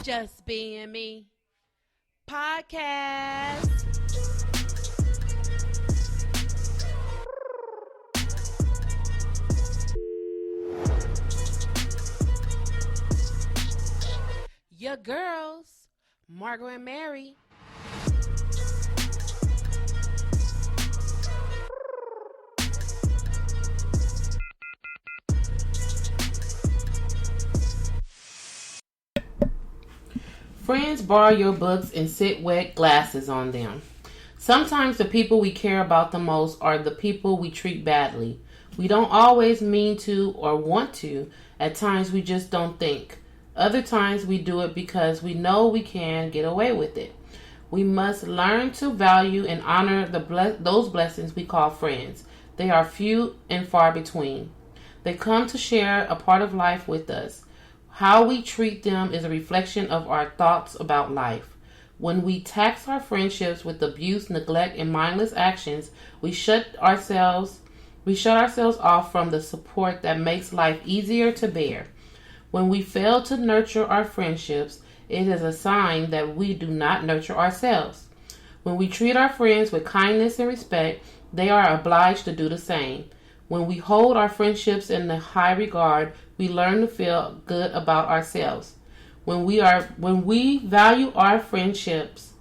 Just Being Me podcast. Your girls, Margot and Mary. Friends borrow your books and sit wet glasses on them. Sometimes the people we care about the most are the people we treat badly. We don't always mean to or want to. At times we just don't think. Other times we do it because we know we can get away with it. We must learn to value and honor those blessings we call friends. They are few and far between. They come to share a part of life with us. How we treat them is a reflection of our thoughts about life. When we tax our friendships with abuse, neglect, and mindless actions, we shut ourselves off from the support that makes life easier to bear. When we fail to nurture our friendships, it is a sign that we do not nurture ourselves. When we treat our friends with kindness and respect, they are obliged to do the same. When we hold our friendships in the high regard, we learn to feel good about ourselves. When we value our friendships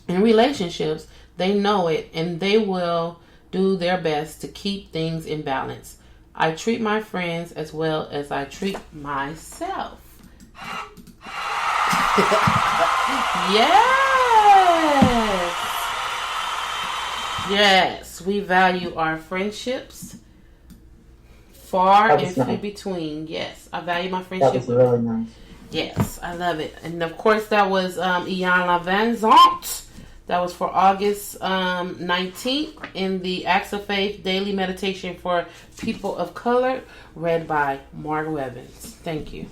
and relationships, they know it and they will do their best to keep things in balance. I treat my friends as well as I treat myself. Yes. Yes, we value our friendships. Far and few between. Yes, I value my friendship. That was really nice. Yes, I love it. And of course, that was Iana Van Zant. That was for August 19th in the Acts of Faith Daily Meditation for People of Color, read by Margot Evans. Thank you.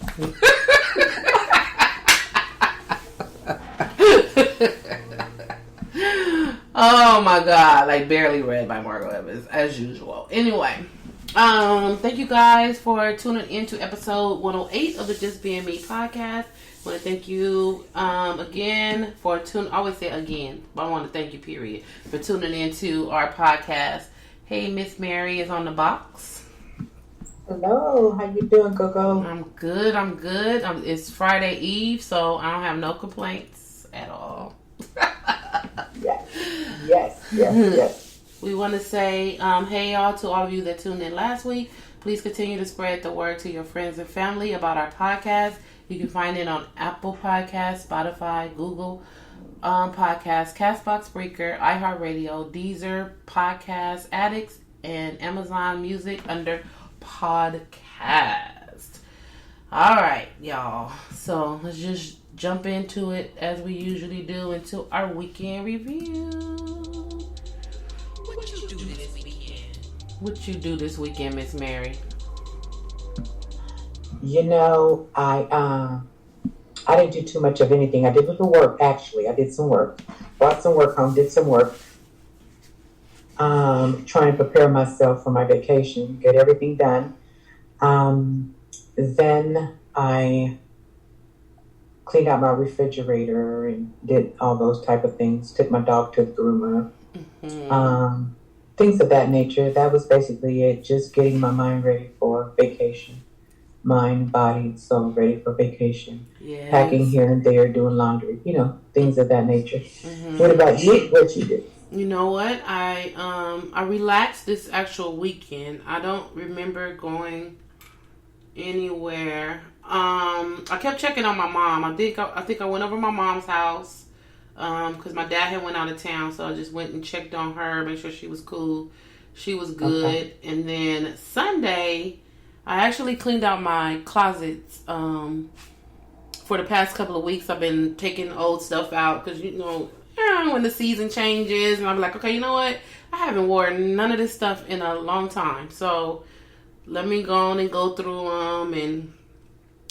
Oh my God, like barely read by Margot Evans as usual. Anyway. Thank you guys for tuning in to episode 108 of the Just Being Me podcast. I want to thank you again for tuning. I always say again, but I want to thank you, period, for tuning into our podcast. Hey, Miss Mary is on the box. Hello, how you doing, Gogo? I'm good. It's Friday Eve, so I don't have no complaints at all. Yes. We want to say, hey y'all, to all of you that tuned in last week. Please continue to spread the word to your friends and family about our podcast. You can find it on Apple Podcasts, Spotify, Google Podcasts, Castbox, Breaker, iHeartRadio, Deezer, Podcast Addicts, and Amazon Music under Podcast. All right, y'all. So let's just jump into it as we usually do into our weekend review. What you do this weekend, Miss Mary? You know, I didn't do too much of anything. I did a little work, actually. I did some work. Brought some work home, did some work. Trying to prepare myself for my vacation, get everything done. Then I cleaned out my refrigerator and did all those type of things. Took my dog to the groomer. Mm-hmm. Things of that nature. That was basically it. Just getting my mind ready for vacation. Mind, body, soul ready for vacation. Yes. Packing here and there, doing laundry. You know, things of that nature. Mm-hmm. What about you? What you did? You know what? I relaxed this actual weekend. I don't remember going anywhere. I kept checking on my mom. I think I went over to my mom's house. Because my dad had went out of town, so I just went and checked on her, make sure she was cool. She was good. Okay. And then Sunday, I actually cleaned out my closets. For the past couple of weeks, I've been taking old stuff out because, you know, when the season changes, and I'm like, okay, you know what? I haven't worn none of this stuff in a long time. So let me go on and go through them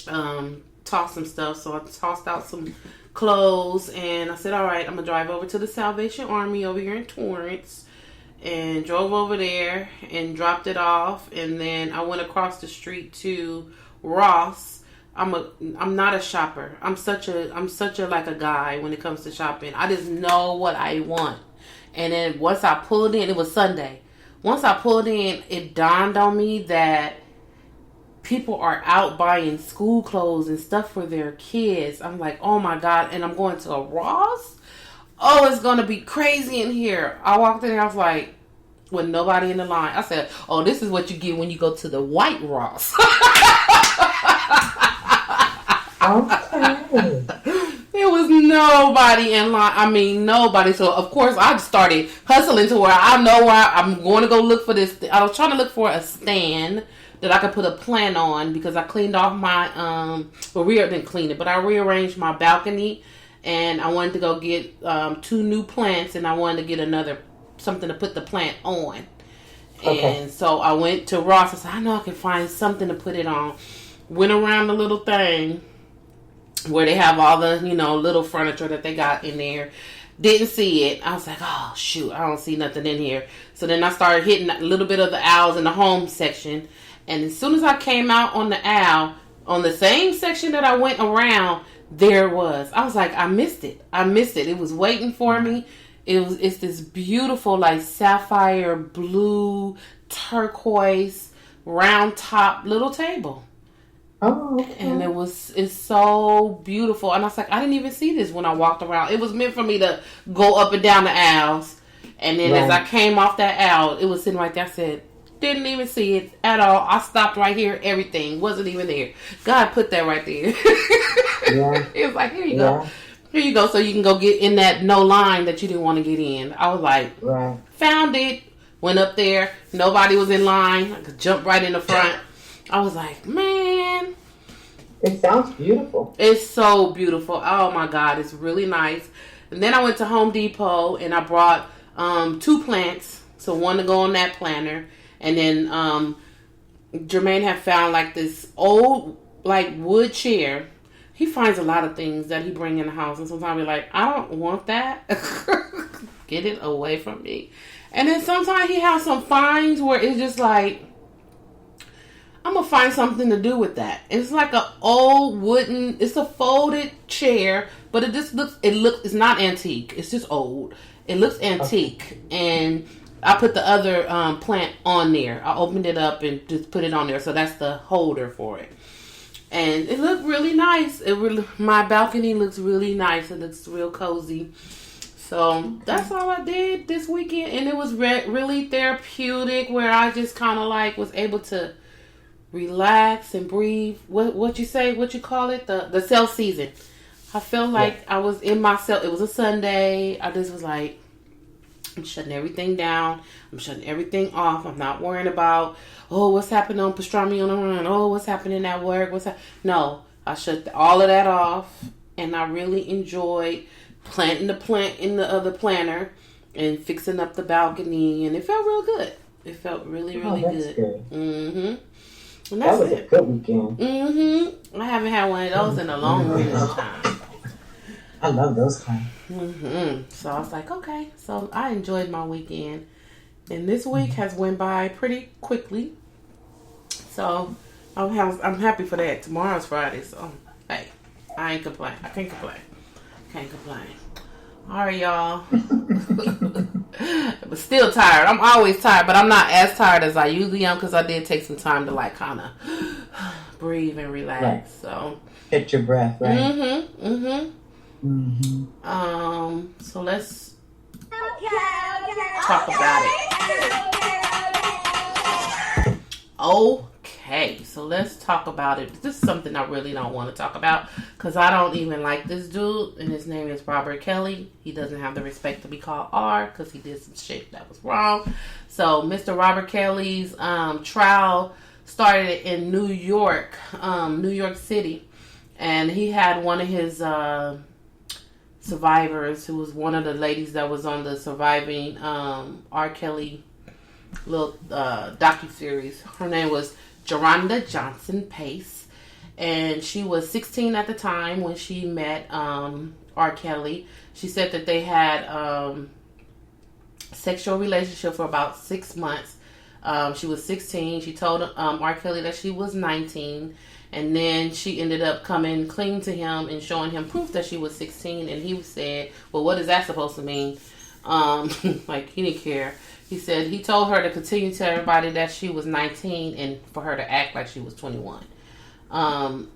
and toss some stuff. So I tossed out some clothes, and I said, all right, I'm gonna drive over to the Salvation Army over here in Torrance, and drove over there and dropped it off. And then I went across the street to Ross I'm not a shopper. I'm such a like a guy when it comes to shopping. I just know what I want. And then once I pulled in, it was Sunday. Once I pulled in, it dawned on me that people are out buying school clothes and stuff for their kids. I'm like, oh my God. And I'm going to a Ross. Oh, it's going to be crazy in here. I walked in and I was like, with nobody in the line. I said, oh, this is what you get when you go to the white Ross. Okay. There was nobody in line. I mean, nobody. So, of course, I started hustling to where I know where I'm going to go look for this. I was trying to look for a stand that I could put a plant on because I cleaned off my, didn't clean it, but I rearranged my balcony and I wanted to go get 2 new plants and I wanted to get something to put the plant on. Okay. And so I went to Ross. I said, I know I can find something to put it on. Went around the little thing where they have all the, little furniture that they got in there. Didn't see it. I was like, oh, shoot, I don't see nothing in here. So then I started hitting a little bit of the aisles in the home section. And as soon as I came out on the aisle, on the same section that I went around, there it was. I was like, I missed it. It was waiting for me. It's this beautiful, like, sapphire blue, turquoise, round top little table. Oh, okay. And it's so beautiful. And I was like, I didn't even see this when I walked around. It was meant for me to go up and down the aisles. And then as I came off that aisle, it was sitting right there. I said, didn't even see it at all. I stopped right here. Everything wasn't even there. God put that right there. Yeah. He was like, here you go. Here you go. So you can go get in that no line that you didn't want to get in. I was like, found it. Went up there. Nobody was in line. I could jump right in the front. I was like, man. It sounds beautiful. It's so beautiful. Oh, my God. It's really nice. And then I went to Home Depot and I brought 2 plants. So one to go on that planter. And then Jermaine had found like this old like wood chair. He finds a lot of things that he bring in the house. And sometimes we're like, I don't want that. Get it away from me. And then sometimes he has some finds where it's just like, I'm going to find something to do with that. It's like an old wooden, it's a folded chair, but it just looks, it's not antique. It's just old. It looks antique. And I put the other plant on there. I opened it up and just put it on there. So that's the holder for it. And it looked really nice. My balcony looks really nice. It looks real cozy. So that's all I did this weekend. And it was really therapeutic where I just kind of like was able to relax and breathe. What you say? What you call it? The self season. I felt like I was in myself. It was a Sunday. I just was like, I'm shutting everything down. I'm shutting everything off. I'm not worrying about, what's happening on Pastrami on the Run. What's happening at work? No, I shut all of that off. And I really enjoyed planting the plant in the other planter and fixing up the balcony. And it felt real good. It felt really, really good. Mm-hmm. And that was a good weekend. Mm-hmm. I haven't had one of those in a long time. I love those kinds. Mm-hmm. So I was like, okay. So I enjoyed my weekend. And this week has went by pretty quickly. So I'm happy for that. Tomorrow's Friday. So, hey, I ain't complain. I can't complain. Can't complain. All right, y'all. But still tired. I'm always tired, but I'm not as tired as I usually am because I did take some time to like kind of breathe and relax. Right. So catch your breath, right? So let's talk about it. Okay, so let's talk about it. This is something I really don't want to talk about because I don't even like this dude, and his name is Robert Kelly. He doesn't have the respect to be called R because he did some shit that was wrong. So Mr. Robert Kelly's trial started in New York City, and he had one of his survivors who was one of the ladies that was on the surviving R. Kelly little docuseries. Her name was Geronda Johnson Pace, and she was 16 at the time when she met R. Kelly. She said that they had sexual relationship for about 6 months. She was 16. She told R. Kelly that she was 19, And then she ended up coming clean to him and showing him proof that she was 16. And he said, well, what is that supposed to mean? Like, he didn't care. He said he told her to continue to tell everybody that she was 19 and for her to act like she was 21.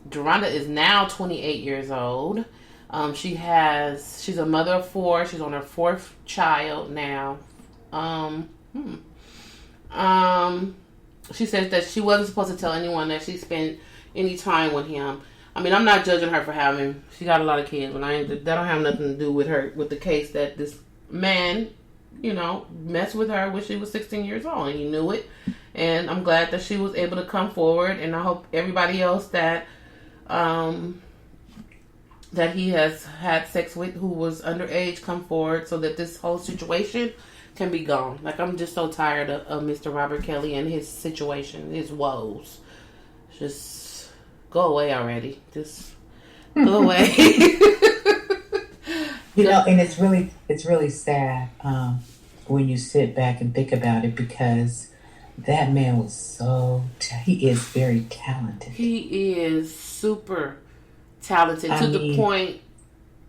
Deronda is now 28 years old. She's a mother of 4. She's on her 4th child now. She says that she wasn't supposed to tell anyone that she spent any time with him. I mean, I'm not judging her for having. She got a lot of kids, but that don't have nothing to do with her, with the case that this man, messed with her when she was 16 years old, and he knew it. And I'm glad that she was able to come forward, and I hope everybody else that he has had sex with who was underage come forward so that this whole situation can be gone. Like, I'm just so tired of Mr. Robert Kelly and his situation, his woes. Just go away already. Just go away. And it's really sad when you sit back and think about it, because that man was he is very talented. He is super talented the point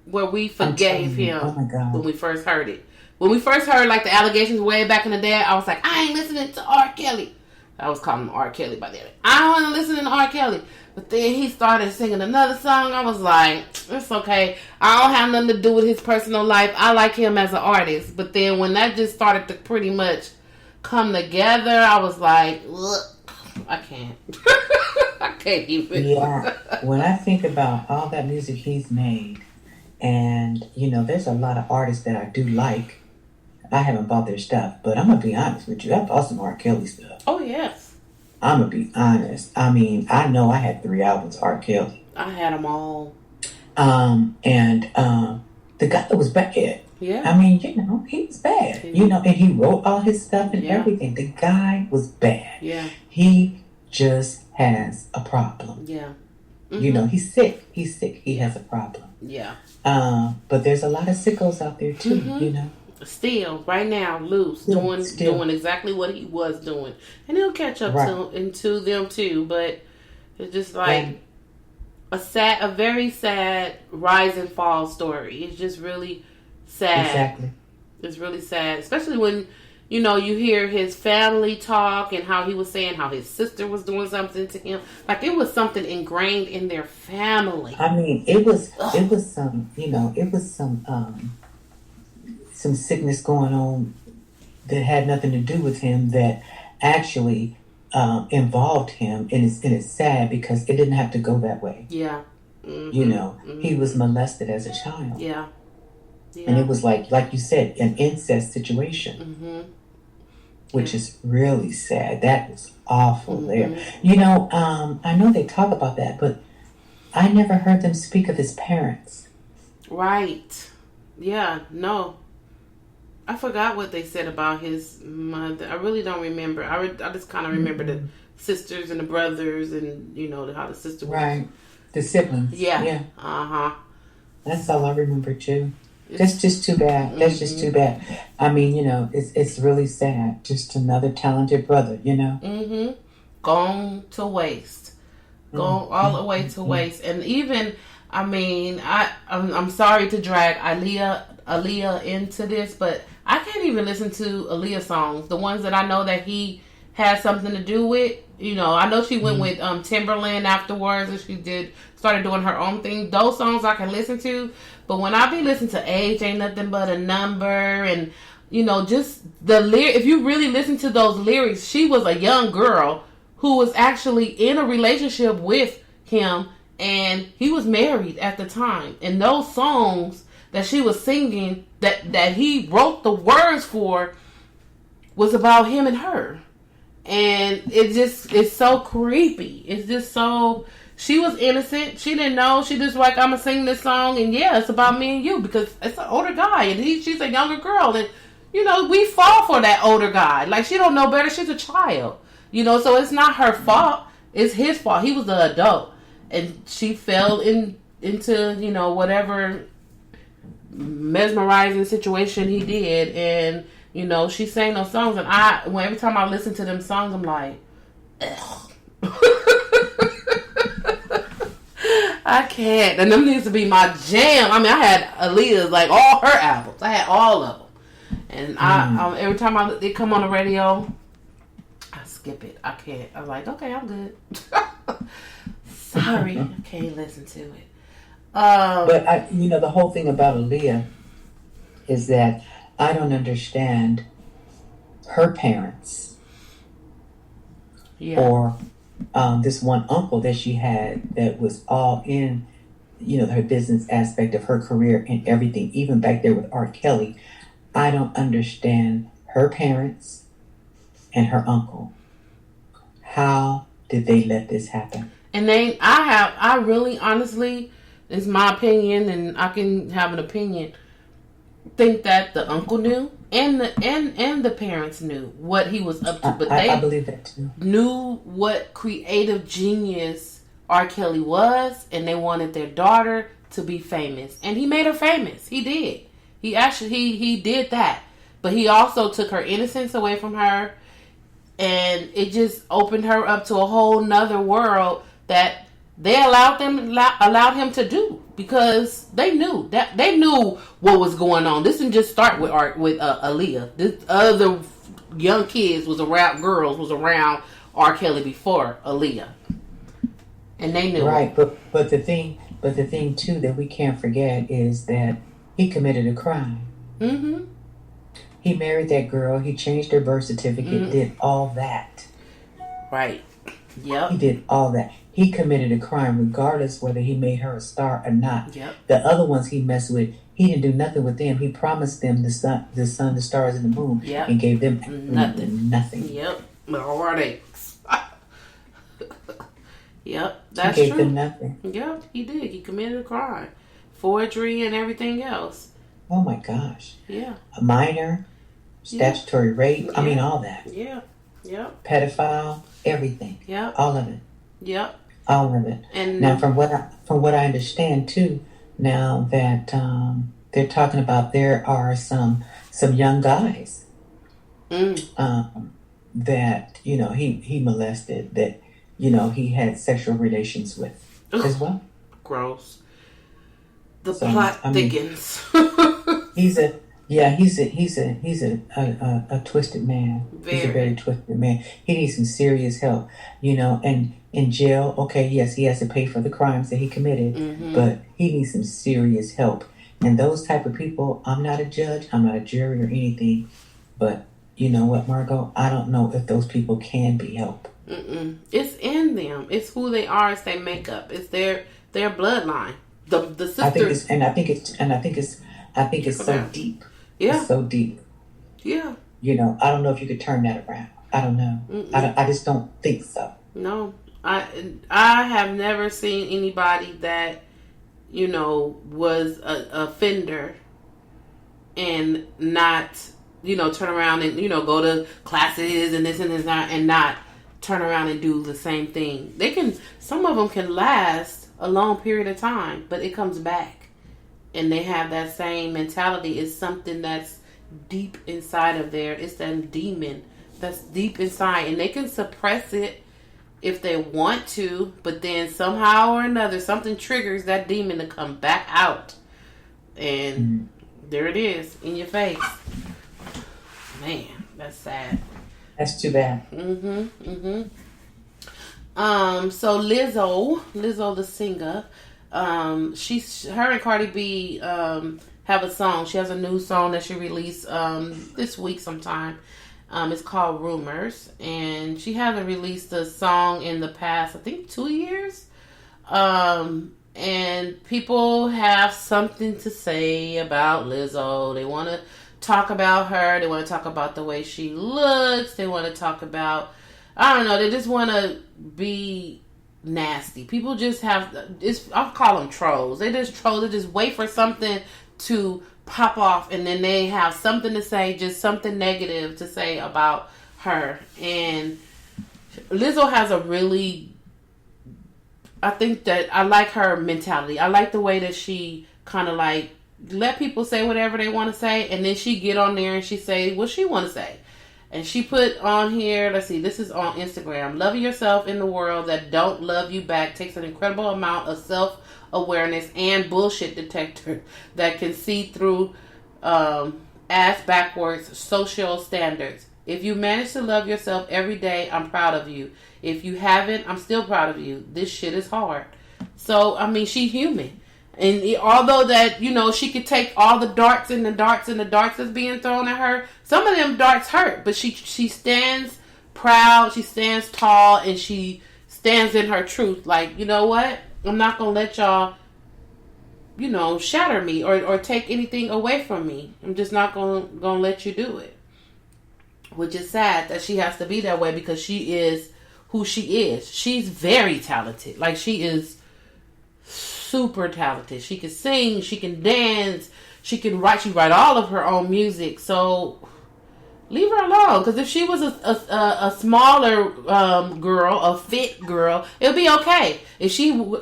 where we forgave him when we first heard it. When we first heard, like, the allegations way back in the day, I was like, I ain't listening to R. Kelly. I was calling him R. Kelly by then. I don't want to listen to R. Kelly. But then he started singing another song. I was like, it's okay. I don't have nothing to do with his personal life. I like him as an artist. But then when that just started to pretty much come together, I was like, look, I can't. I can't even. Yeah. When I think about all that music he's made, and, there's a lot of artists that I do like. I haven't bought their stuff, but I'm going to be honest with you. I bought some R. Kelly stuff. Oh, yes. I'm going to be honest. I mean, I know I had 3 albums of R. Kelly. I had them all. And the guy that was bad. Yeah. I mean, he was bad. And he wrote all his stuff and everything. The guy was bad. Yeah. He just has a problem. Yeah. Mm-hmm. He's sick. He has a problem. Yeah. But there's a lot of sickos out there too, Mm-hmm. Still, right now, loose, doing exactly what he was doing. And he'll catch up to them too, but it's just like a very sad rise and fall story. It's just really sad. Exactly. It's really sad, especially when, you hear his family talk and how he was saying how his sister was doing something to him. Like, it was something ingrained in their family. I mean, it was some sickness going on that had nothing to do with him that actually involved him, and it's sad because it didn't have to go that way. Yeah. Mm-hmm. He was molested as a child. Yeah. And it was like you said, an incest situation, which is really sad. That was awful there. I know they talk about that, but I never heard them speak of his parents. Right. Yeah, no. I forgot what they said about his mother. I really don't remember. I just kind of remember the sisters and the brothers and, how the sister was. Right. The siblings. Yeah. Uh-huh. That's all I remember, too. That's just too bad. That's just too bad. I mean, it's really sad. Just another talented brother, Mm-hmm. Gone to waste. Gone all the way to waste. And even, I mean, I'm sorry to drag Aaliyah into this, but I can't even listen to Aaliyah songs. The ones that I know that he had something to do with. I know she went with Timberland afterwards, and she started doing her own thing. Those songs I can listen to, but when I be listening to Age Ain't Nothing But a Number, and just the if you really listen to those lyrics, she was a young girl who was actually in a relationship with him, and he was married at the time. And those songs that she was singing, that he wrote the words for, was about him and her. And it's so creepy. It's just so, she was innocent. She didn't know. She just like, I'm going to sing this song, and yeah, it's about me and you, because it's an older guy, and she's a younger girl, and, we fall for that older guy. Like, she don't know better. She's a child, so it's not her fault. It's his fault. He was the adult, and she fell into, whatever mesmerizing situation he did, and she sang those songs, and every time I listen to them songs, I'm like, ugh. I can't. And them needs to be my jam. I mean, I had Aaliyah's, like, all her albums. I had all of them. And I every time they come on the radio, I skip it. I can't. I'm like, okay, I'm good. Sorry, I can't listen to it. But the whole thing about Aaliyah is that I don't understand her parents or this one uncle that she had that was all in, her business aspect of her career and everything, even back there with R. Kelly. I don't understand her parents and her uncle. How did they let this happen? And I really, honestly, it's my opinion, and I can have an opinion, think that the uncle knew and the parents knew what he was up to. But I believe that too. Knew what creative genius R. Kelly was, and they wanted their daughter to be famous. And he made her famous. He did. He did that. But he also took her innocence away from her, and it just opened her up to a whole nother world that they allowed him to do, because they knew what was going on. This didn't just start with Aaliyah. This other young girls was around R. Kelly before Aaliyah, and they knew. Right, but the thing too that we can't forget is that he committed a crime. Mm-hmm. He married that girl. He changed her birth certificate. Did all that. Right. Yep. He did all that. He committed a crime regardless whether he made her a star or not. Yep. The other ones he messed with, he didn't do nothing with them. He promised them the sun, the stars, and the moon, and gave them nothing. Yep. Heartaches. Yep, that's true. He gave them nothing. Yep, he did. He committed a crime, forgery, and everything else. Oh my gosh. Yeah. A minor, statutory rape. I mean, all that. Yeah. Yep. Pedophile, everything. Yep. All of it. Yep. All of it. And now, from what I understand too, now that they're talking about, there are some young guys that he molested, that he had sexual relations with as well. Gross. The plot thickens. He's a twisted man. He's a very twisted man. He needs some serious help, and in jail, okay, yes, he has to pay for the crimes that he committed, but he needs some serious help. And those type of people, I'm not a judge, I'm not a jury or anything, but you know what, Margot? I don't know if those people can be helped. It's in them. It's who they are. It's their makeup. It's their bloodline. The sister. I think it's so deep. Yeah. It's so deep. Yeah. I don't know if you could turn that around. I don't know. I just don't think so. No. I have never seen anybody that, was a offender and not, turn around and, go to classes and this and that and not turn around and do the same thing. Some of them can last a long period of time, but it comes back. And they have that same mentality. It's something that's deep inside of there. It's that demon that's deep inside. And they can suppress it if they want to, but then somehow or another, something triggers that demon to come back out. And there it is, in your face. Man, that's sad. That's too bad. So Lizzo the singer, her and Cardi B have a song. She has a new song that she released this week sometime. It's called Rumors, and she hasn't released a song in the past, I think, 2 years. And people have something to say about Lizzo. They want to talk about her. They want to talk about the way she looks. They want to talk about, I don't know, they just want to be nasty. People just I'll call them trolls. They just troll. They just wait for something to pop off, and then they have something to say, just something negative to say about her. And Lizzo has I think that I like her mentality. I like the way that she kind of let people say whatever they want to say, and then she get on there and she say what she want to say. And she put on here, let's see, this is on Instagram. Loving yourself in the world that don't love you back takes an incredible amount of self-awareness and bullshit detector that can see through ass backwards social standards. If you manage to love yourself every day, I'm proud of you. If you haven't, I'm still proud of you. This shit is hard. So, I mean, she's human. And although that, she could take all the darts and the darts and the darts that's being thrown at her, some of them darts hurt. But she stands proud, she stands tall, and she stands in her truth. Like, you know what? I'm not going to let y'all, shatter me or take anything away from me. I'm just not going to let you do it. Which is sad that she has to be that way because she is who she is. She's very talented. Like, she is super talented. She can sing, she can dance, she write all of her own music. So leave her alone. Because if she was a smaller girl, a fit girl, it'll be okay. If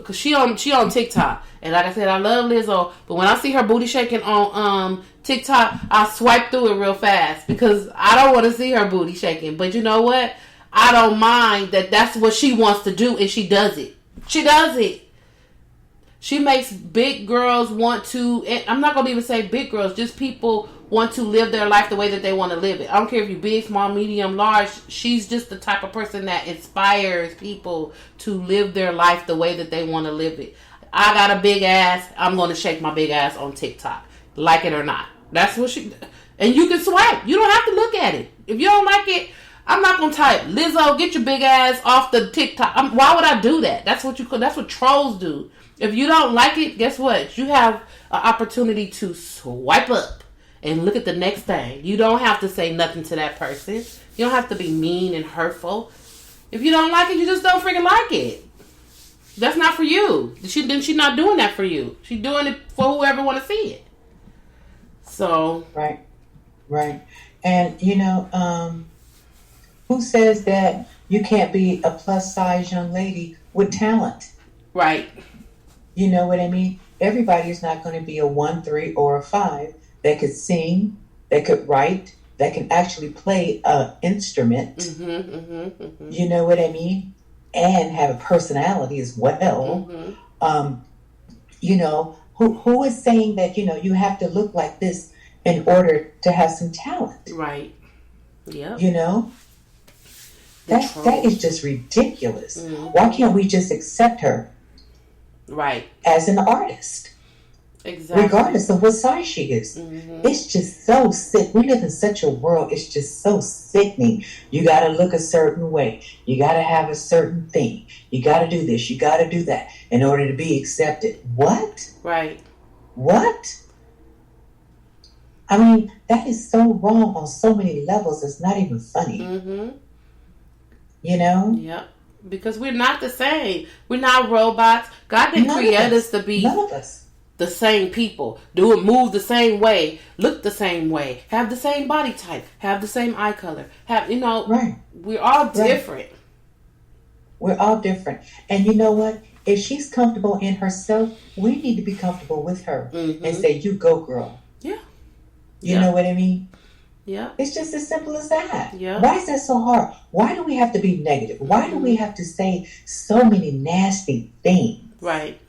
cause she on TikTok, and like I said, I love Lizzo, but when I see her booty shaking on TikTok, I swipe through it real fast because I don't want to see her booty shaking. But you know what? I don't mind that. That's what she wants to do, and she does it. She does it. She makes big girls want to, I'm not going to even say big girls, just people want to live their life the way that they want to live it. I don't care if you're big, small, medium, large. She's just the type of person that inspires people to live their life the way that they want to live it. I got a big ass. I'm going to shake my big ass on TikTok. Like it or not. That's what she, and you can swipe. You don't have to look at it. If you don't like it, I'm not going to type, Lizzo, get your big ass off the TikTok. Why would I do that? That's what trolls do. If you don't like it, guess what? You have an opportunity to swipe up and look at the next thing. You don't have to say nothing to that person. You don't have to be mean and hurtful. If you don't like it, you just don't freaking like it. That's not for you. She's not doing that for you. She's doing it for whoever want to see it. So. Right. And, who says that you can't be a plus size young lady with talent? Right. You know what I mean? Everybody is not going to be a 1, 3, or a 5 that could sing, that could write, that can actually play an instrument. Mm-hmm. You know what I mean? And have a personality as well. Mm-hmm. Who is saying that, you have to look like this in order to have some talent? Right. Yeah. That is just ridiculous. Mm-hmm. Why can't we just accept her? Right. As an artist. Exactly. Regardless of what size she is. Mm-hmm. It's just so sick. We live in such a world. It's just so sickening. You got to look a certain way. You got to have a certain thing. You got to do this. You got to do that in order to be accepted. What? Right. What? I mean, that is so wrong on so many levels. It's not even funny. Mm-hmm. Yep. Because we're not the same. We're not robots. God didn't create us to be the same people. Move the same way. Look the same way. Have the same body type. Have the same eye color. Right. We're all different. Right. We're all different. And you know what? If she's comfortable in herself, we need to be comfortable with her and say, you go, girl. Yeah. You know what I mean? Yeah. It's just as simple as that. Yeah. Why is that so hard? Why do we have to be negative? Why do we have to say so many nasty things? Right.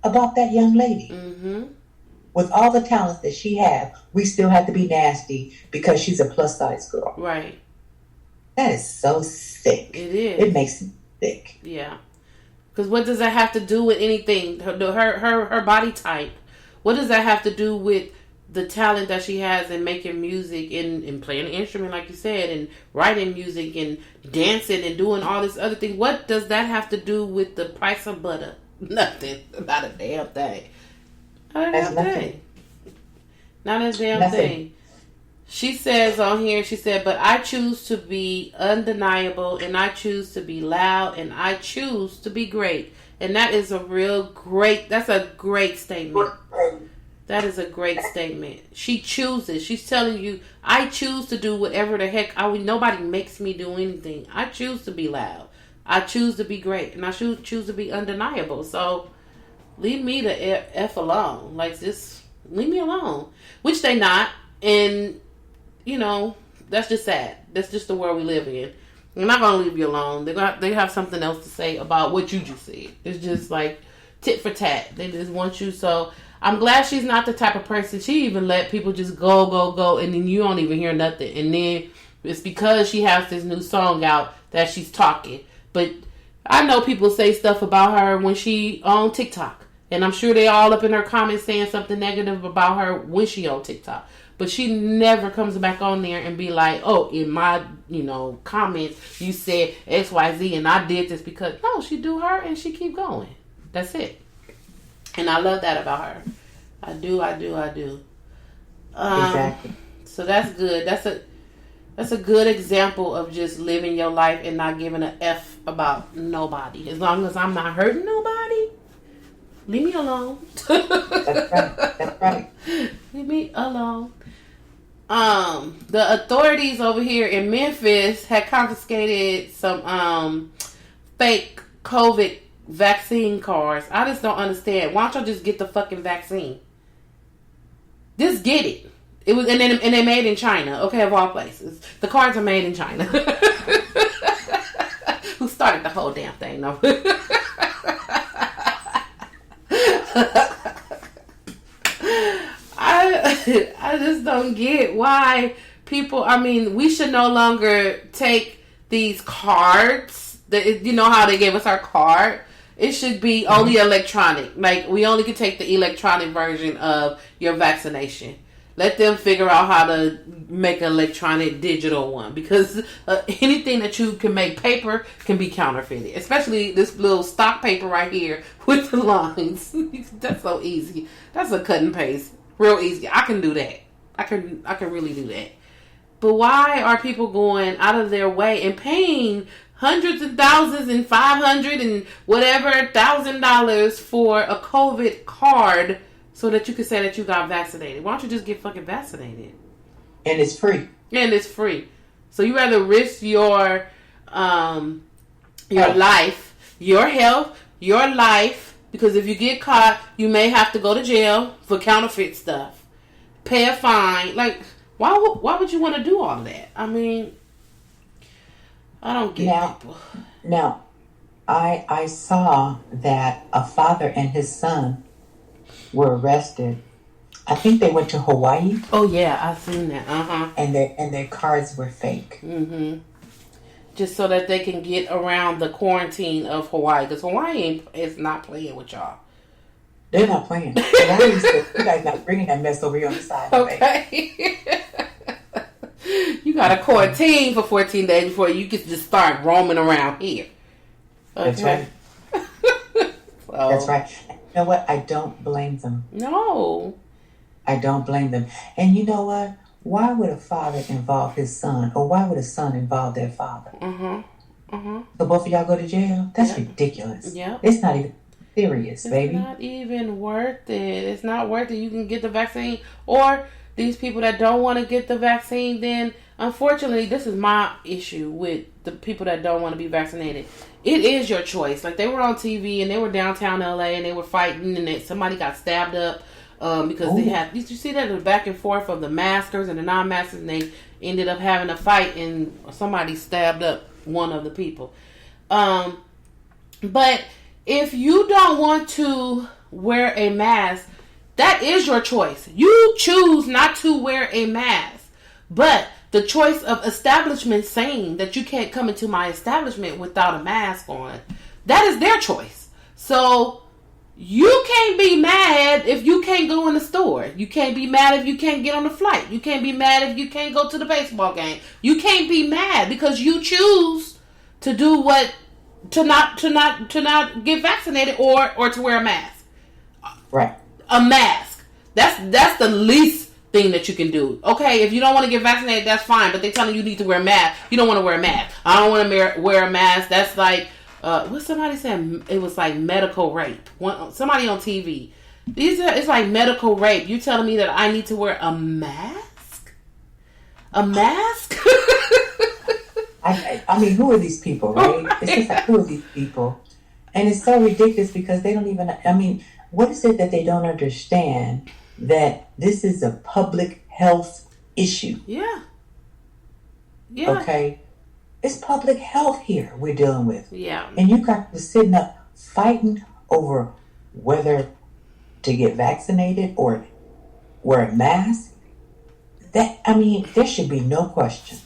About that young lady? Mm-hmm. With all the talents that she has, we still have to be nasty because she's a plus size girl. Right. That is so sick. It is. It makes me sick. Yeah. Because what does that have to do with anything? Her body type. What does that have to do with the talent that she has in making music and playing an instrument, like you said, and writing music and dancing and doing all this other thing? What does that have to do with the price of butter? Nothing. Not a damn thing. Not a damn thing. Not a damn thing. She says on here, but I choose to be undeniable, and I choose to be loud, and I choose to be great. And that is that's a great statement. That is a great statement. She chooses. She's telling you, I choose to do whatever the heck. Nobody makes me do anything. I choose to be loud. I choose to be great. And I choose to be undeniable. So, leave me the F alone. Like, just leave me alone. Which they not. And, that's just sad. That's just the world we live in. They're not gonna leave you alone. They have something else to say about what you just said. It's just like tit for tat. They just want you. So I'm glad she's not the type of person. She even let people just go, and then you don't even hear nothing. And then it's because she has this new song out that she's talking. But I know people say stuff about her when she on TikTok. And I'm sure they all up in her comments saying something negative about her when she on TikTok. But she never comes back on there and be like, oh, in my, comments, you said XYZ and I did this because... No, she do her and she keep going. That's it. And I love that about her. I do. Exactly. So that's good. That's a good example of just living your life and not giving a F about nobody. As long as I'm not hurting nobody, leave me alone. That's right. Leave me alone. The authorities over here in Memphis had confiscated some fake COVID vaccine cards. I just don't understand. Why don't y'all just get the fucking vaccine? Just get it. It was and they made in China. Okay, of all places, the cards are made in China. Who started the whole damn thing? No. I just don't get why people. I mean, we should no longer take these cards. You know how they gave us our card. It should be only electronic. Like, we only can take the electronic version of your vaccination. Let them figure out how to make an electronic digital one. Because anything that you can make paper can be counterfeited. Especially this little stock paper right here with the lines. That's so easy. That's a cut and paste. Real easy. I can do that. I can really do that. But why are people going out of their way and paying hundreds of thousands and $500 and whatever $1,000 for a COVID card so that you can say that you got vaccinated? Why don't you just get fucking vaccinated? And it's free. And it's free. So you rather risk your life, your health, your life, because if you get caught, you may have to go to jail for counterfeit stuff, pay a fine. Like, why would you want to do all that? I mean, I don't get people. Now, I saw that a father and his son were arrested. I think they went to Hawaii. Oh yeah, I've seen that. And their cards were fake. Just so that they can get around the quarantine of Hawaii, because Hawaii is not playing with y'all. They're not playing. Hawaii said, you guys not bringing that mess over here on the side. Okay. You got to quarantine for 14 days before you can just start roaming around here. Okay. That's right. That's right. You know what? I don't blame them. No. I don't blame them. And you know what? Why would a father involve his son? Or why would a son involve their father? So both of y'all go to jail? That's ridiculous. Yep. It's not even serious, baby. It's not even worth it. It's not worth it. You can get the vaccine. Or these people that don't want to get the vaccine, then unfortunately, this is my issue with the people that don't want to be vaccinated. It is your choice. Like, they were on TV and they were downtown LA and they were fighting and somebody got stabbed up because they had... Did you see that? The back and forth of the maskers and the non-maskers, and they ended up having a fight and somebody stabbed up one of the people. But if you don't want to wear a mask, that is your choice. You choose not to wear a mask. But the choice of establishment saying that you can't come into my establishment without a mask on, that is their choice. So you can't be mad if you can't go in the store. You can't be mad if you can't get on the flight. You can't be mad if you can't go to the baseball game. You can't be mad because you choose to do what, to not get vaccinated or to wear a mask. Right. A mask. That's the least thing that you can do. Okay, if you don't want to get vaccinated, that's fine. But they're telling you need to wear a mask. You don't want to wear a mask. I don't want to wear a mask. That's like, what somebody said? It was like medical rape. Somebody on TV. It's like medical rape. You telling me that I need to wear a mask? A mask? I mean, who are these people, right? It's just like, who are these people? And it's so ridiculous because they don't even, I mean, what is it that they don't understand? That this is a public health issue. Yeah. Yeah. Okay? It's public health here we're dealing with. Yeah. And you got to sitting up fighting over whether to get vaccinated or wear a mask. There should be no question.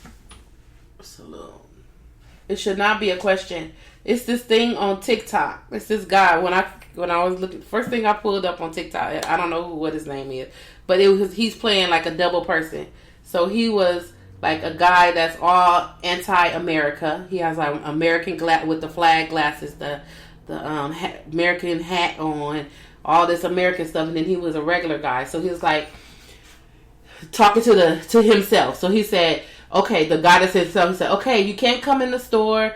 Absolutely. It should not be a question. It's this thing on TikTok. It's this guy. When I was looking, first thing I pulled up on TikTok, I don't know what his name is, but he's playing like a double person. So he was like a guy that's all anti-America. He has like American with the flag glasses, the American hat on, all this American stuff, and then he was a regular guy. So he was like talking to himself. So he said, okay, the guy that said himself, he said, okay, you can't come in the store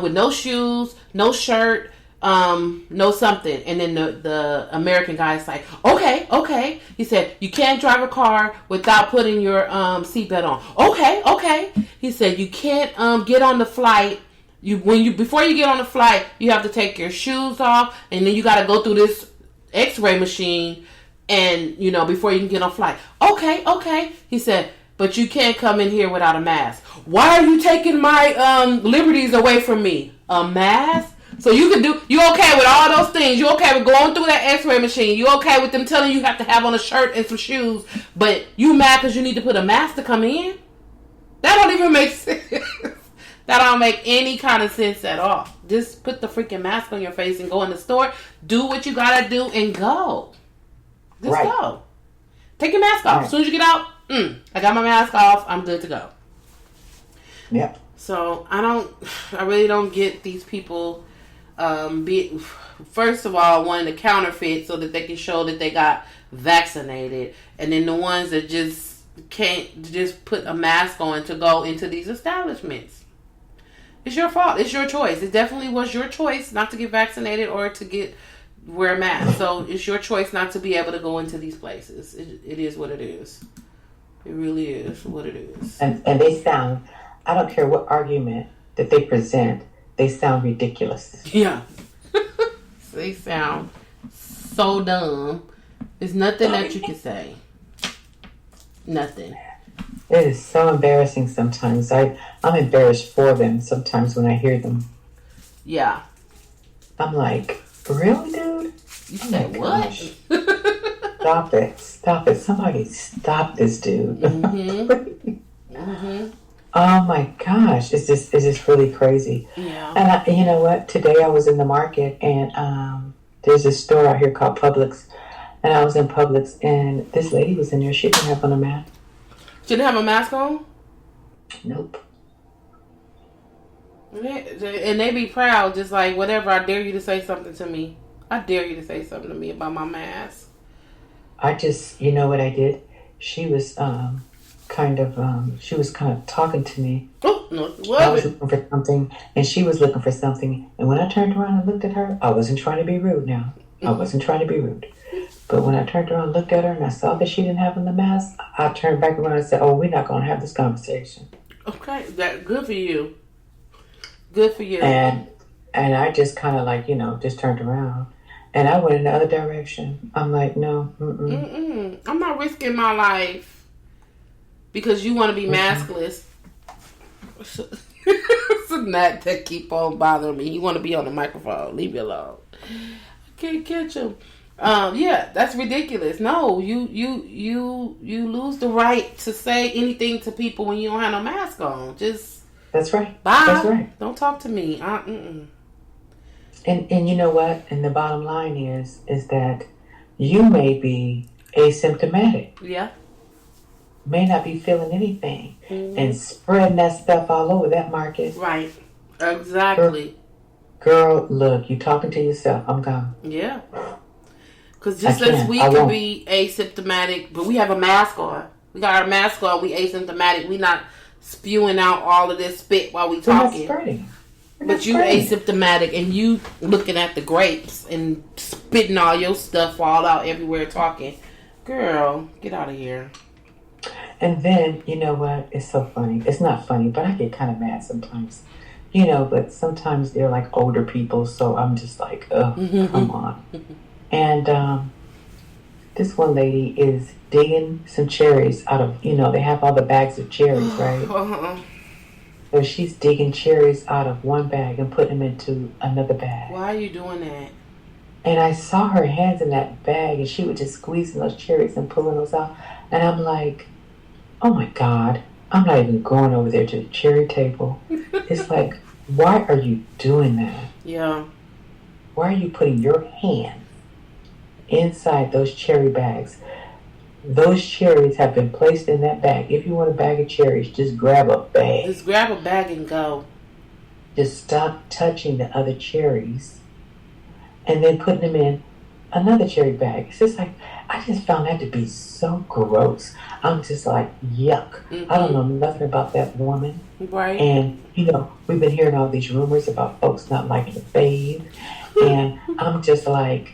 with no shoes, no shirt, no something. And then the American guy is like, okay. He said, you can't drive a car without putting your seatbelt on. Okay. He said, you can't get on the flight. Before you get on the flight, you have to take your shoes off, and then you got to go through this X-ray machine, and before you can get on flight. Okay. He said, but you can't come in here without a mask. Why are you taking my liberties away from me? A mask? So you okay with all those things? You okay with going through that X-ray machine? You okay with them telling you have to have on a shirt and some shoes, but you mad because you need to put a mask to come in? That don't even make sense. That don't make any kind of sense at all. Just put the freaking mask on your face and go in the store. Do what you gotta do and go. Just go. Take your mask off. Right. As soon as you get out, I got my mask off. I'm good to go. Yep. So I really don't get these people first of all, wanting to counterfeit so that they can show that they got vaccinated, and then the ones that just can't just put a mask on to go into these establishments. It's your fault. It's your choice. It definitely was your choice not to get vaccinated or to wear a mask. So it's your choice not to be able to go into these places. It is what it is. It really is what it is. And they sound, I don't care what argument that they present, they sound ridiculous. Yeah. They sound so dumb. There's nothing that you can say. Nothing. It is so embarrassing sometimes. I'm embarrassed for them sometimes when I hear them. Yeah. I'm like, really, dude? You say what? Stop it. Somebody stop this dude. Mm-hmm. Mm-hmm. Oh my gosh. It's just really crazy. Yeah. And you know what? Today I was in the market, and there's a store out here called Publix. And I was in Publix, and this lady was in there. She didn't have on a mask. She didn't have a mask on? Nope. And they be proud, just like, whatever, I dare you to say something to me. I dare you to say something to me about my mask. You know what I did? She was kind of talking to me. Oh, no, I was looking for something, and she was looking for something. And when I turned around and looked at her, I wasn't trying to be rude now. I wasn't trying to be rude. But when I turned around and looked at her and I saw that she didn't have on the mask, I turned back around and said, oh, we're not going to have this conversation. Okay, good for you. Good for you. And I just kind of just turned around. And I went in the other direction. I'm like, no. I'm not risking my life because you want to be maskless. It's not that keep on bothering me. You want to be on the microphone. Leave me alone. I can't catch him. Yeah, that's ridiculous. No, you lose the right to say anything to people when you don't have no mask on. Just that's right. Bye. That's right. Don't talk to me. And you know what? And the bottom line is that you may be asymptomatic. Yeah. May not be feeling anything and spreading that stuff all over that market. Right. Exactly. Girl, look, you talking to yourself. I'm gone. Yeah. Because just as we could be asymptomatic, but we have a mask on. We got our mask on. We asymptomatic. We not spewing out all of this spit while we talking. But you asymptomatic and you looking at the grapes and spitting all your stuff all out everywhere talking. Girl, get out of here. And then, you know what? It's so funny. It's not funny, but I get kind of mad sometimes. But sometimes they're like older people, so I'm just like, oh, come on. And this one lady is digging some cherries out of, they have all the bags of cherries, right? So she's digging cherries out of one bag and putting them into another bag. Why are you doing that? And I saw her hands in that bag, and she was just squeezing those cherries and pulling those out. And I'm like, oh my God, I'm not even going over there to the cherry table. It's like, why are you doing that? Yeah. Why are you putting your hand inside those cherry bags? Those cherries have been placed in that bag. If you want a bag of cherries, just grab a bag. Just grab a bag and go. Just stop touching the other cherries and then putting them in another cherry bag. It's just like, I just found that to be so gross. I'm just like, yuck. I don't know nothing about that woman. Right. And, we've been hearing all these rumors about folks not liking to bathe. And I'm just like,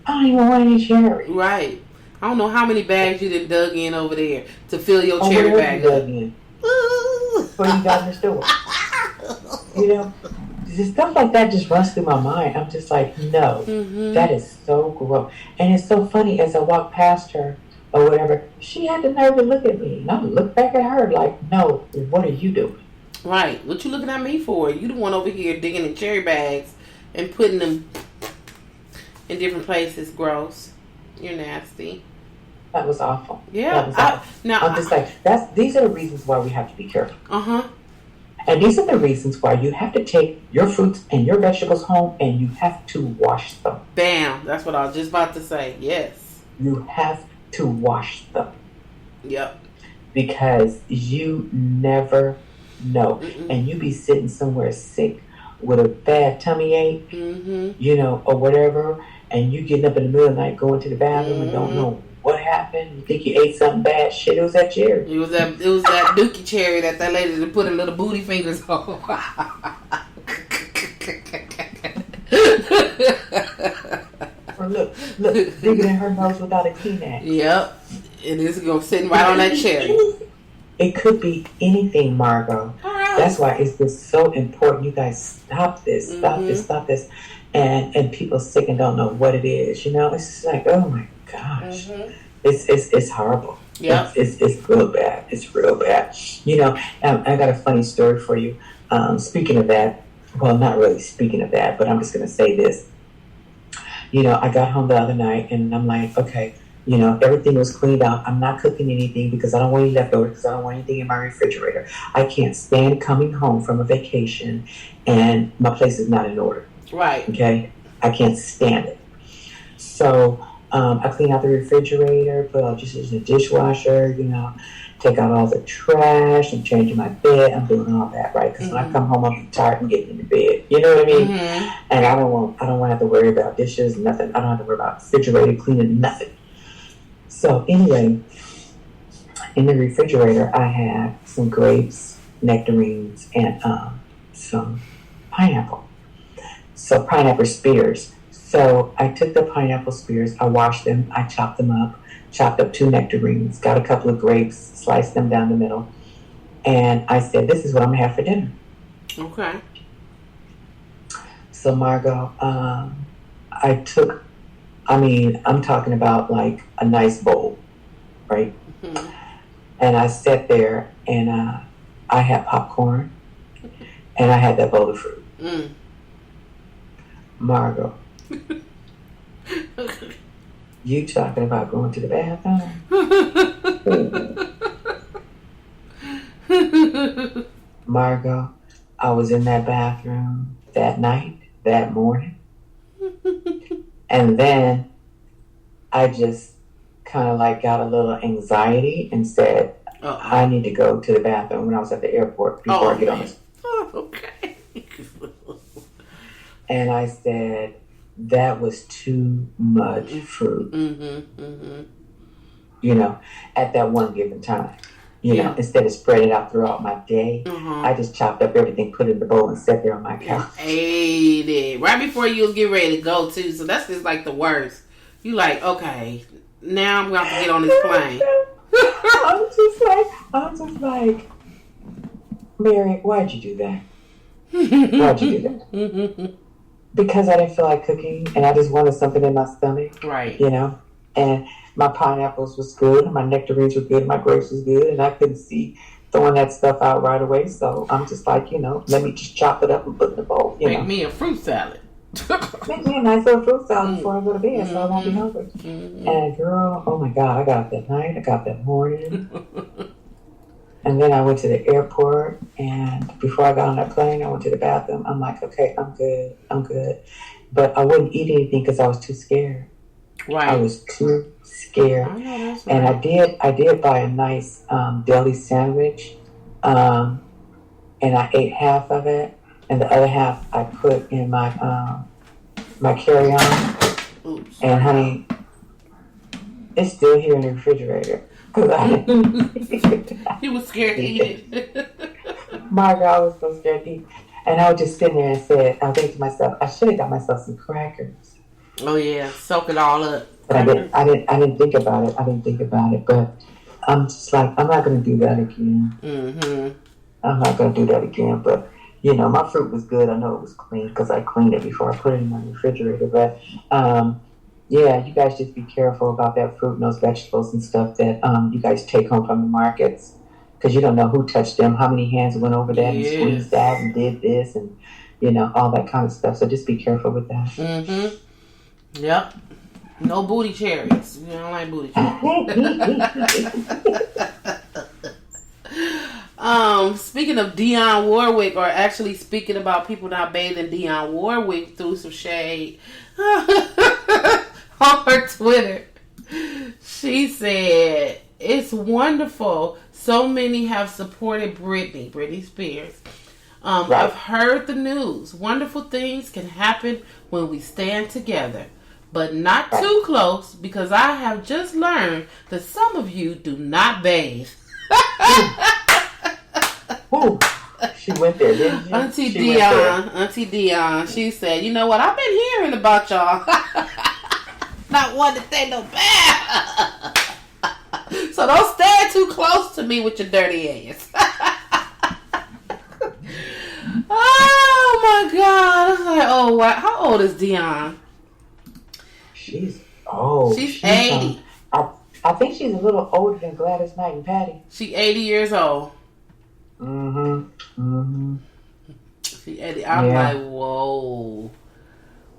I don't even want any cherry. Right. I don't know how many bags you done dug in over there to fill your cherry bag up. Dug in. Before you got in the store. Just stuff like that just runs through my mind. I'm just like, no, that is so gross. And it's so funny, as I walk past her or whatever, she had the nerve to look at me. And I look back at her like, no, what are you doing? Right. What you looking at me for? You the one over here digging in cherry bags and putting them in different places. Gross. You're nasty. That was awful. Yeah. I'm just like, these are the reasons why we have to be careful. Uh-huh. And these are the reasons why you have to take your fruits and your vegetables home and you have to wash them. Bam. That's what I was just about to say. Yes. You have to wash them. Yep. Because you never know. And you be sitting somewhere sick with a bad tummy ache, or whatever, and you getting up in the middle of the night going to the bathroom and don't know what happened. You think you ate something bad. Shit, it was that cherry. It was that dookie cherry that lady put her little booty fingers on. Or look, digging in her nose without a Kleenex. Yep. And it's going sitting right on that cherry. It could be anything, Margot. Right. That's why it's just so important. You guys stop this. And people sick and don't know what it is. It's just like, oh my gosh. It's horrible. Yeah. It's real bad. It's real bad. I got a funny story for you. Speaking of that, well, not really speaking of that, but I'm just going to say this. I got home the other night and I'm like, okay, everything was cleaned out. I'm not cooking anything because I don't want any leftovers, because I don't want anything in my refrigerator. I can't stand coming home from a vacation and my place is not in order. Right. Okay? I can't stand it. So I clean out the refrigerator, put all dishes in the dishwasher, take out all the trash, I'm changing my bed, I'm doing all that, right? Because when I come home, I'm tired and getting in the bed. You know what I mean? And I don't want to have to worry about dishes, nothing. I don't have to worry about refrigerator cleaning, nothing. So anyway, in the refrigerator, I had some grapes, nectarines, and some pineapple. So pineapple spears. So I took the pineapple spears, I washed them, I chopped them up, chopped up 2 nectarines, got a couple of grapes, sliced them down the middle, and I said, this is what I'm going to have for dinner. Okay. So Margot, I'm talking about like a nice bowl, right? And I sat there and I had popcorn and I had that bowl of fruit. Margot, you talking about going to the bathroom? Margot, I was in that bathroom that night, that morning. And then I just kind of like got a little anxiety and said, I need to go to the bathroom when I was at the airport before I get on this. Oh, okay. And I said, that was too much fruit. At that one given time. Instead of spreading it out throughout my day, I just chopped up everything, put it in the bowl, and sat there on my couch. Ate it. Right before you get ready to go, too. So that's just like the worst. You like, okay, now I'm going to have to get on this plane. I'm just like, Mary, why'd you do that? Why'd you do that? Because I didn't feel like cooking, and I just wanted something in my stomach. Right. And my pineapples was good, my nectarines were good, my grapes was good, and I couldn't see throwing that stuff out right away. So I'm just like, let me just chop it up and put it in the bowl. Make me a fruit salad. Make me a nice little fruit salad before I go to bed, so I won't be hungry. And girl, oh my God, I got up that night, I got up that morning. And then I went to the airport, and before I got on that plane, I went to the bathroom. I'm like, okay, I'm good. But I wouldn't eat anything because I was too scared. Right. I was too scared. I know that's right. And I did buy a nice deli sandwich, and I ate half of it, and the other half I put in my my carry-on. Oops. And honey, it's still here in the refrigerator. You was scared to eat it. Margot, I was so scared to eat. And I was just sitting there and said, I think to myself, I should have got myself some crackers. Oh yeah, soak it all up. But I didn't think about it. But I'm just like, I'm not going to do that again. I'm not going to do that again. But my fruit was good. I know it was clean because I cleaned it before I put it in my refrigerator. But yeah, you guys just be careful about that fruit and those vegetables and stuff that you guys take home from the markets, because you don't know who touched them, how many hands went over that and squeezed that and did this and all that kind of stuff. So just be careful with that. Yep. No booty cherries. You don't like booty cherries. Speaking of Dionne Warwick, or actually speaking about people not bathing, Dionne Warwick threw some shade on her Twitter. She said, "It's wonderful. So many have supported Britney Spears. Right. I've heard the news. Wonderful things can happen when we stand together, but not too close, because I have just learned that some of you do not bathe." Ooh. She went there, didn't she? Auntie Dionne, she said, "You know what? I've been hearing about y'all. Not one to say no bad. So don't stand too close to me with your dirty ass." Oh my God! I was like, oh wow, how old is Dionne? She's old. She's 80. I think she's a little older than Gladys Knight and Patty. She's 80 years old. She 80. I'm like, whoa.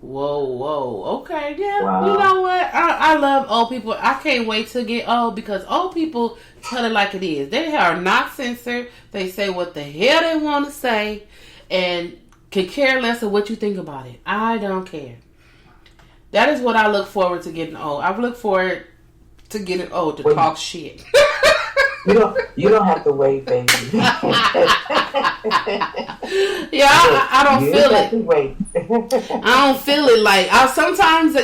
Okay, yeah. Wow. You know what? I love old people. I can't wait to get old, because old people tell it like it is. They are not censored. They say what the hell they want to say, and can care less of what you think about it. I don't care. That is what I look forward to getting old. I look forward to getting old to talk shit. You don't have to wait, baby. Yeah, I don't feel it. I don't feel it. Like sometimes, I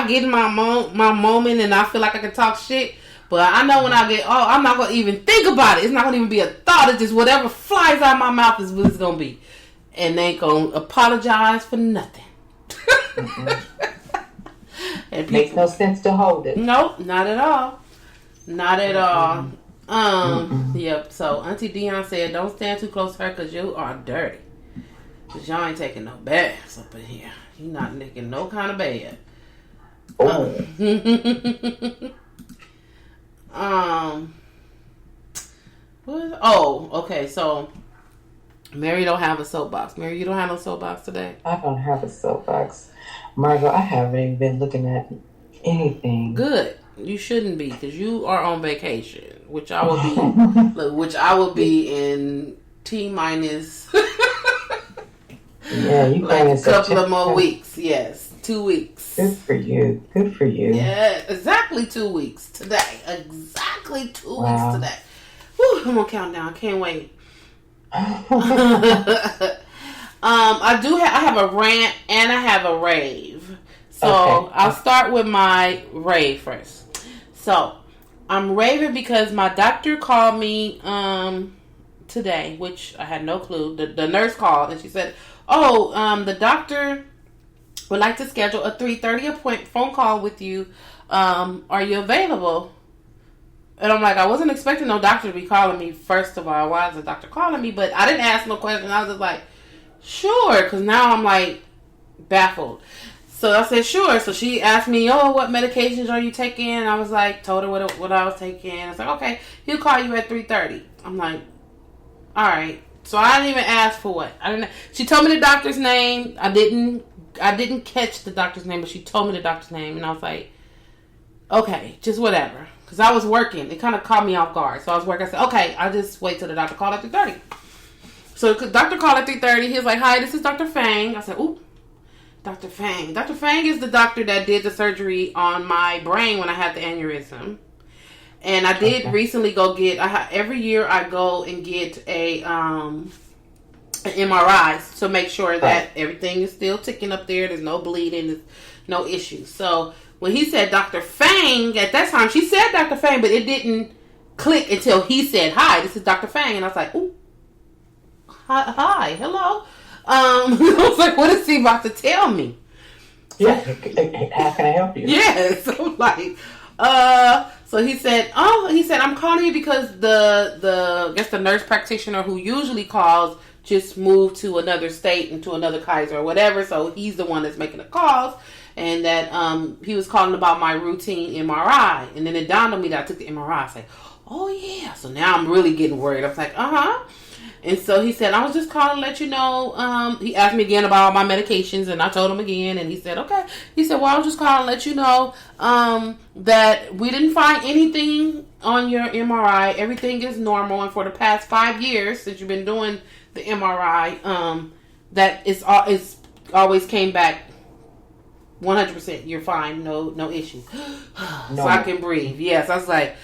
get in my moment and I feel like I can talk shit. But I know when I get old, I'm not gonna even think about it. It's not gonna even be a thought. It's just whatever flies out my mouth is what it's gonna be, and they ain't gonna apologize for nothing. And makes no sense to hold it. Nope, not at all. Not at all. Yep. So Auntie Dionne said, "Don't stand too close to her, because you are dirty. Because y'all ain't taking no baths up in here. You not making no kind of bath." Okay. So Mary don't have a soapbox. Mary, you don't have no soapbox today? I don't have a soapbox. Margot, I haven't even been looking at anything. Good. You shouldn't be, because you are on vacation, which I will be in T-minus yeah, you a couple of more weeks. Yes, 2 weeks. Good for you. Yeah, exactly 2 weeks today. Exactly 2 weeks today. Whew, I'm gonna count down. Can't wait. I have a rant and I have a rave. So okay. I'll start with my rave first. So I'm raving because my doctor called me today, which I had no clue. The nurse called and she said, the doctor would like to schedule a 3:30 phone call with you. Are you available? And I'm like, I wasn't expecting no doctor to be calling me. First of all, why is the doctor calling me? But I didn't ask no question. I was just like, sure, because now I'm like baffled. So I said, sure. So she asked me, what medications are you taking? And I was like, told her what I was taking. I was like, okay, he'll call you at 3:30. I'm like, All right. So I didn't even ask for what. I didn't. She told me the doctor's name. I didn't catch the doctor's name, but she told me the doctor's name, and I was like, okay, just whatever. Because I was working. It kind of caught me off guard. So I was working. I said, okay, I'll just wait till the doctor called at 3:30. So the doctor called at 3:30. He was like, hi, this is Dr. Fang. I said, ooh, Dr. Fang. Dr. Fang is the doctor that did the surgery on my brain when I had the aneurysm. And I did recently go get, every year I go and get an MRI to make sure that everything is still ticking up there. There's no bleeding, there's no issues. So when he said Dr. Fang, at that time, she said Dr. Fang, but it didn't click until he said, hi, this is Dr. Fang. And I was like, ooh, hi, hello. I was like, what is he about to tell me? Yeah, how can I help you? Yeah, so like, so he said, I'm calling you because I guess the nurse practitioner who usually calls just moved to another state and to another Kaiser or whatever. So he's the one that's making the calls, and that he was calling about my routine MRI. And then it dawned on me that I took the MRI. I said, oh yeah. So now I'm really getting worried. I was like, And so he said, I was just calling to let you know. He asked me again about all my medications, and I told him again, and he said, okay. He said, well, I was just calling to let you know that we didn't find anything on your MRI. Everything is normal, and for the past 5 years since you've been doing the MRI, that it's always came back 100%. You're fine, no issues. So I can breathe. Yes, I was like,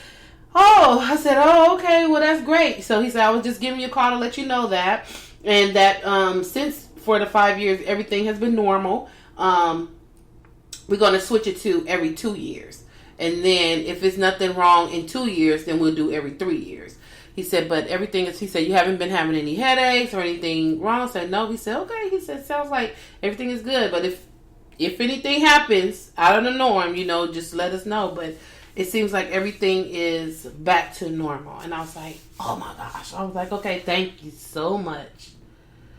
oh, I said, oh, okay, well, that's great. So he said, I was just giving you a call to let you know that. And that since for the 5 years, everything has been normal, we're going to switch it to every 2 years. And then if it's nothing wrong in 2 years, then we'll do every 3 years. He said, but he said, you haven't been having any headaches or anything wrong? I said, no. He said, okay. He said, sounds like everything is good. But if anything happens out of the norm, just let us know. But it seems like everything is back to normal. And I was like, oh my gosh. I was like, okay, thank you so much.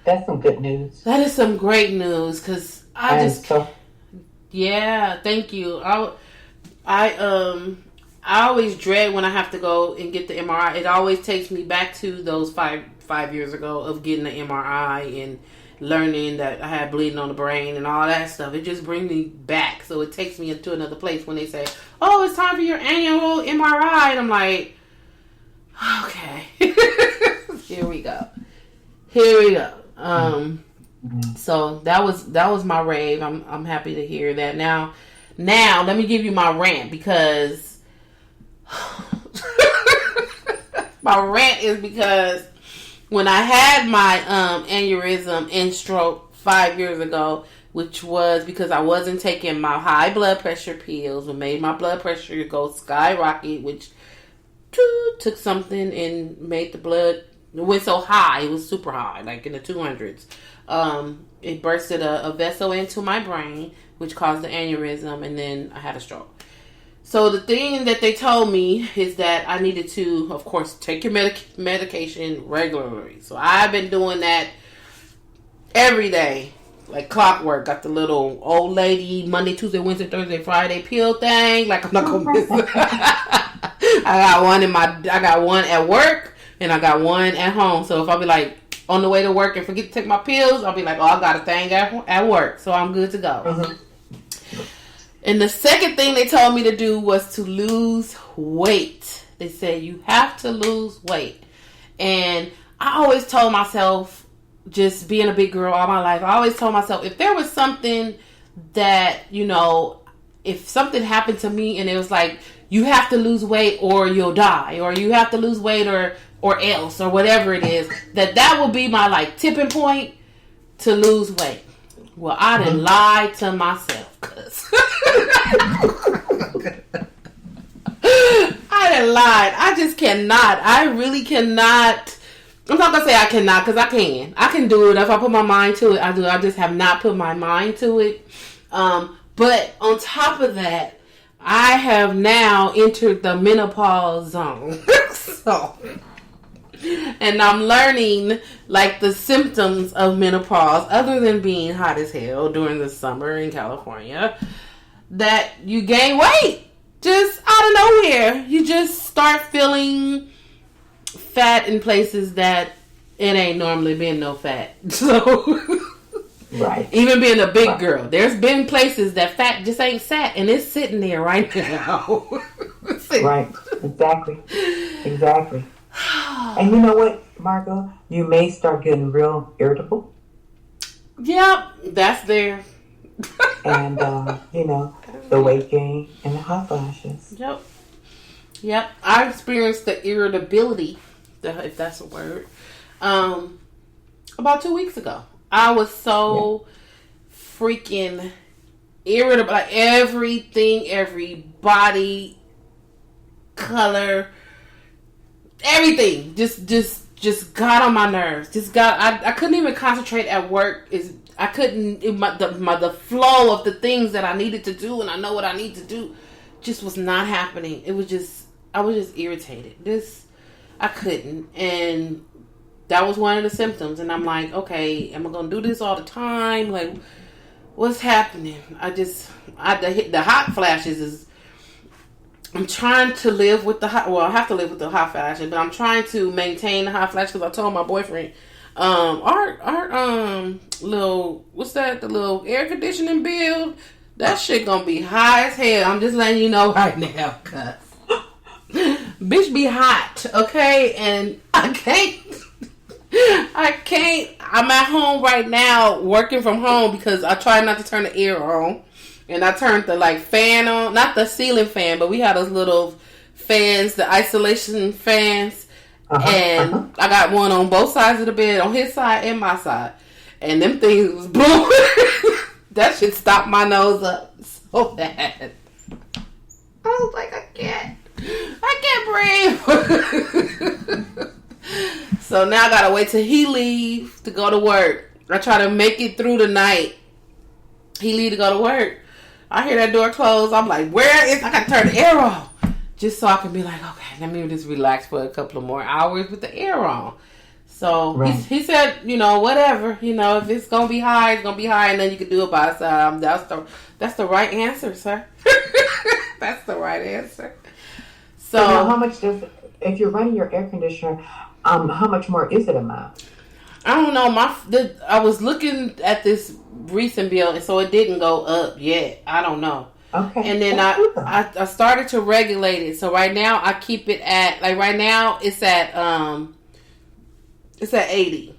That's some good news. That is some great news. Because yeah, thank you. I always dread when I have to go and get the MRI. It always takes me back to those five years ago of getting the MRI and learning that I had bleeding on the brain and all that stuff. It just brings me back. So it takes me into another place when they say, oh, it's time for your annual MRI. And I'm like, okay. Here we go. So that was my rave. I'm happy to hear that. Now let me give you my rant, because my rant is because when I had my aneurysm and stroke 5 years ago, which was because I wasn't taking my high blood pressure pills, and made my blood pressure go skyrocket, which took something and made the blood, it went so high, it was super high, like in the 200s. It bursted a vessel into my brain, which caused the aneurysm, and then I had a stroke. So the thing that they told me is that I needed to, of course, take your medication regularly. So I've been doing that every day, like clockwork. Got the little old lady Monday, Tuesday, Wednesday, Thursday, Friday pill thing. Like I'm not gonna miss it. I got one at work, and I got one at home. So if I'll be like on the way to work and forget to take my pills, I'll be like, oh, I got a thing at work, so I'm good to go. Mm-hmm. And the second thing they told me to do was to lose weight. They said, you have to lose weight. And I always told myself, just being a big girl all my life, I always told myself, if there was something that, if something happened to me and it was like, you have to lose weight or you'll die, or you have to lose weight or else, or whatever it is, that would be my like tipping point to lose weight. Well, I done lied to myself, cause I done lied. I just cannot. I really cannot. I'm not gonna say I cannot, cause I can. I can do it if I put my mind to it. I do. I just have not put my mind to it. But on top of that, I have now entered the menopause zone. And I'm learning like the symptoms of menopause, other than being hot as hell during the summer in California, that you gain weight just out of nowhere. You just start feeling fat in places that it ain't normally been no fat. So Right. even being a big girl, there's been places that fat just ain't sat, and it's sitting there right now. Right. Exactly. And you know what, Margot? You may start getting real irritable. Yep, that's there. And, the weight gain and the hot flashes. Yep. I experienced the irritability, if that's a word, about 2 weeks ago. I was so freaking irritable. Like everything, every body, color, everything just got on my nerves. I couldn't even concentrate at work. The flow of the things that I needed to do, and I know what I need to do, just was not happening. I was just irritated. I couldn't, and that was one of the symptoms. And I'm like, okay, am I gonna do this all the time? Like, what's happening? The hot flashes is. I'm trying to live with the hot. Well, I have to live with the hot flashes, but I'm trying to maintain the hot flash because I told my boyfriend, our little, what's that? The little air conditioning bill. That shit gonna be high as hell. I'm just letting you know right now, cuz bitch be hot, okay? And I can't. I'm at home right now, working from home because I try not to turn the air on. And I turned the fan on, not the ceiling fan, but we had those little fans, the isolation fans. I got one on both sides of the bed, on his side and my side. And them things was blowing. That shit stopped my nose up so bad. I was like, I can't breathe. So now I gotta wait till he leave to go to work. I try to make it through the night. He leave to go to work. I hear that door close. I'm like, I gotta turn the air on. Just so I can be like, okay, let me just relax for a couple of more hours with the air on. So he said, whatever, if it's gonna be high, it's gonna be high, and then you can do it by yourself. That's the right answer, sir. That's the right answer. So now how much if you're running your air conditioner, how much more is it a month? I don't know. I was looking at this recent bill, and so it didn't go up yet. I don't know. Okay. And then I started to regulate it. So right now I keep it at right now it's at 80.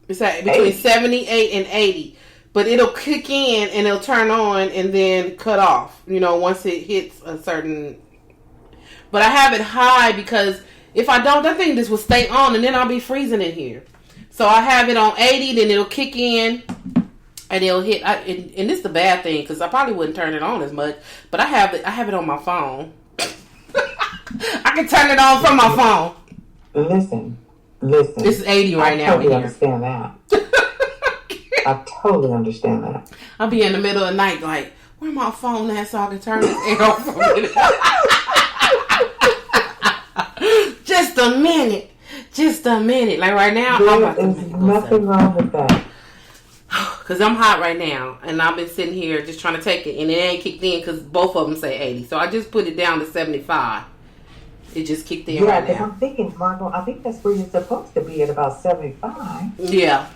It's at between 80. 78 and 80. But it'll kick in and it'll turn on and then cut off. Once it hits a certain. But I have it high because if I don't, that thing just will stay on and then I'll be freezing in here. So I have it on 80, then it'll kick in, and it'll hit. And this is the bad thing because I probably wouldn't turn it on as much. But I have it on my phone. I can turn it on from my phone. Listen. It's 80 right now. I totally understand that. I totally understand that. I'll be in the middle of the night like, where my phone at so I can turn this air off for a minute. Just a minute. Like right now, there is nothing wrong with that. Because I'm hot right now. And I've been sitting here just trying to take it. And it ain't kicked in because both of them say 80. So I just put it down to 75. It just kicked in right now. Yeah, I'm thinking, Margot, I think that's where you're supposed to be at about 75. Yeah.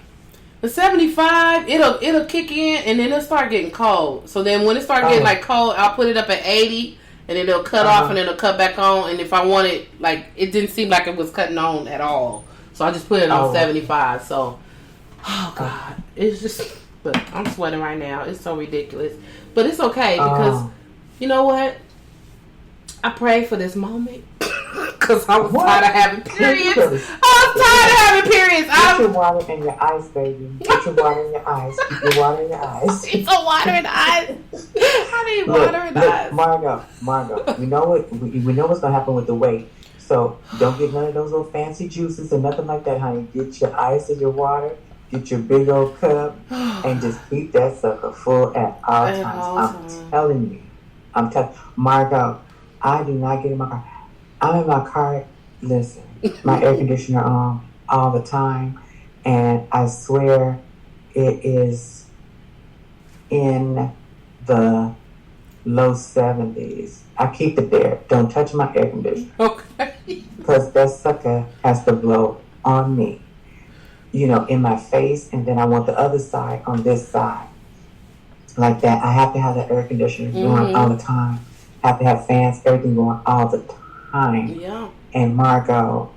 The 75, it'll kick in and then it'll start getting cold. So then when it starts getting cold, I'll put it up at 80. And then it'll cut off and then it'll cut back on. And if I want it, it didn't seem like it was cutting on at all. So I just put it on 75. So, oh God. It's just, but I'm sweating right now. It's so ridiculous. But it's okay because, you know what? I prayed for this moment. Because I was tired of having periods. Get your water in your eyes, baby. Get your water in your eyes. Get your water in your eyes. It's a water in the eyes. I need water in the eyes. Margot, we know what's going to happen with the weight. So don't get none of those little fancy juices or nothing like that, honey. Get your ice and your water. Get your big old cup and just keep that sucker full at all times. I'm telling you. Margot, I do not get in my car. I'm in my car, listen, my air conditioner on all the time, and I swear it is in the low 70s. I keep it there. Don't touch my air conditioner. Okay. Because that sucker has to blow on me. in my face, and then I want the other side on this side. Like that. I have to have the air conditioner going all the time. I have to have fans, everything going all the time. Yeah. And Margot,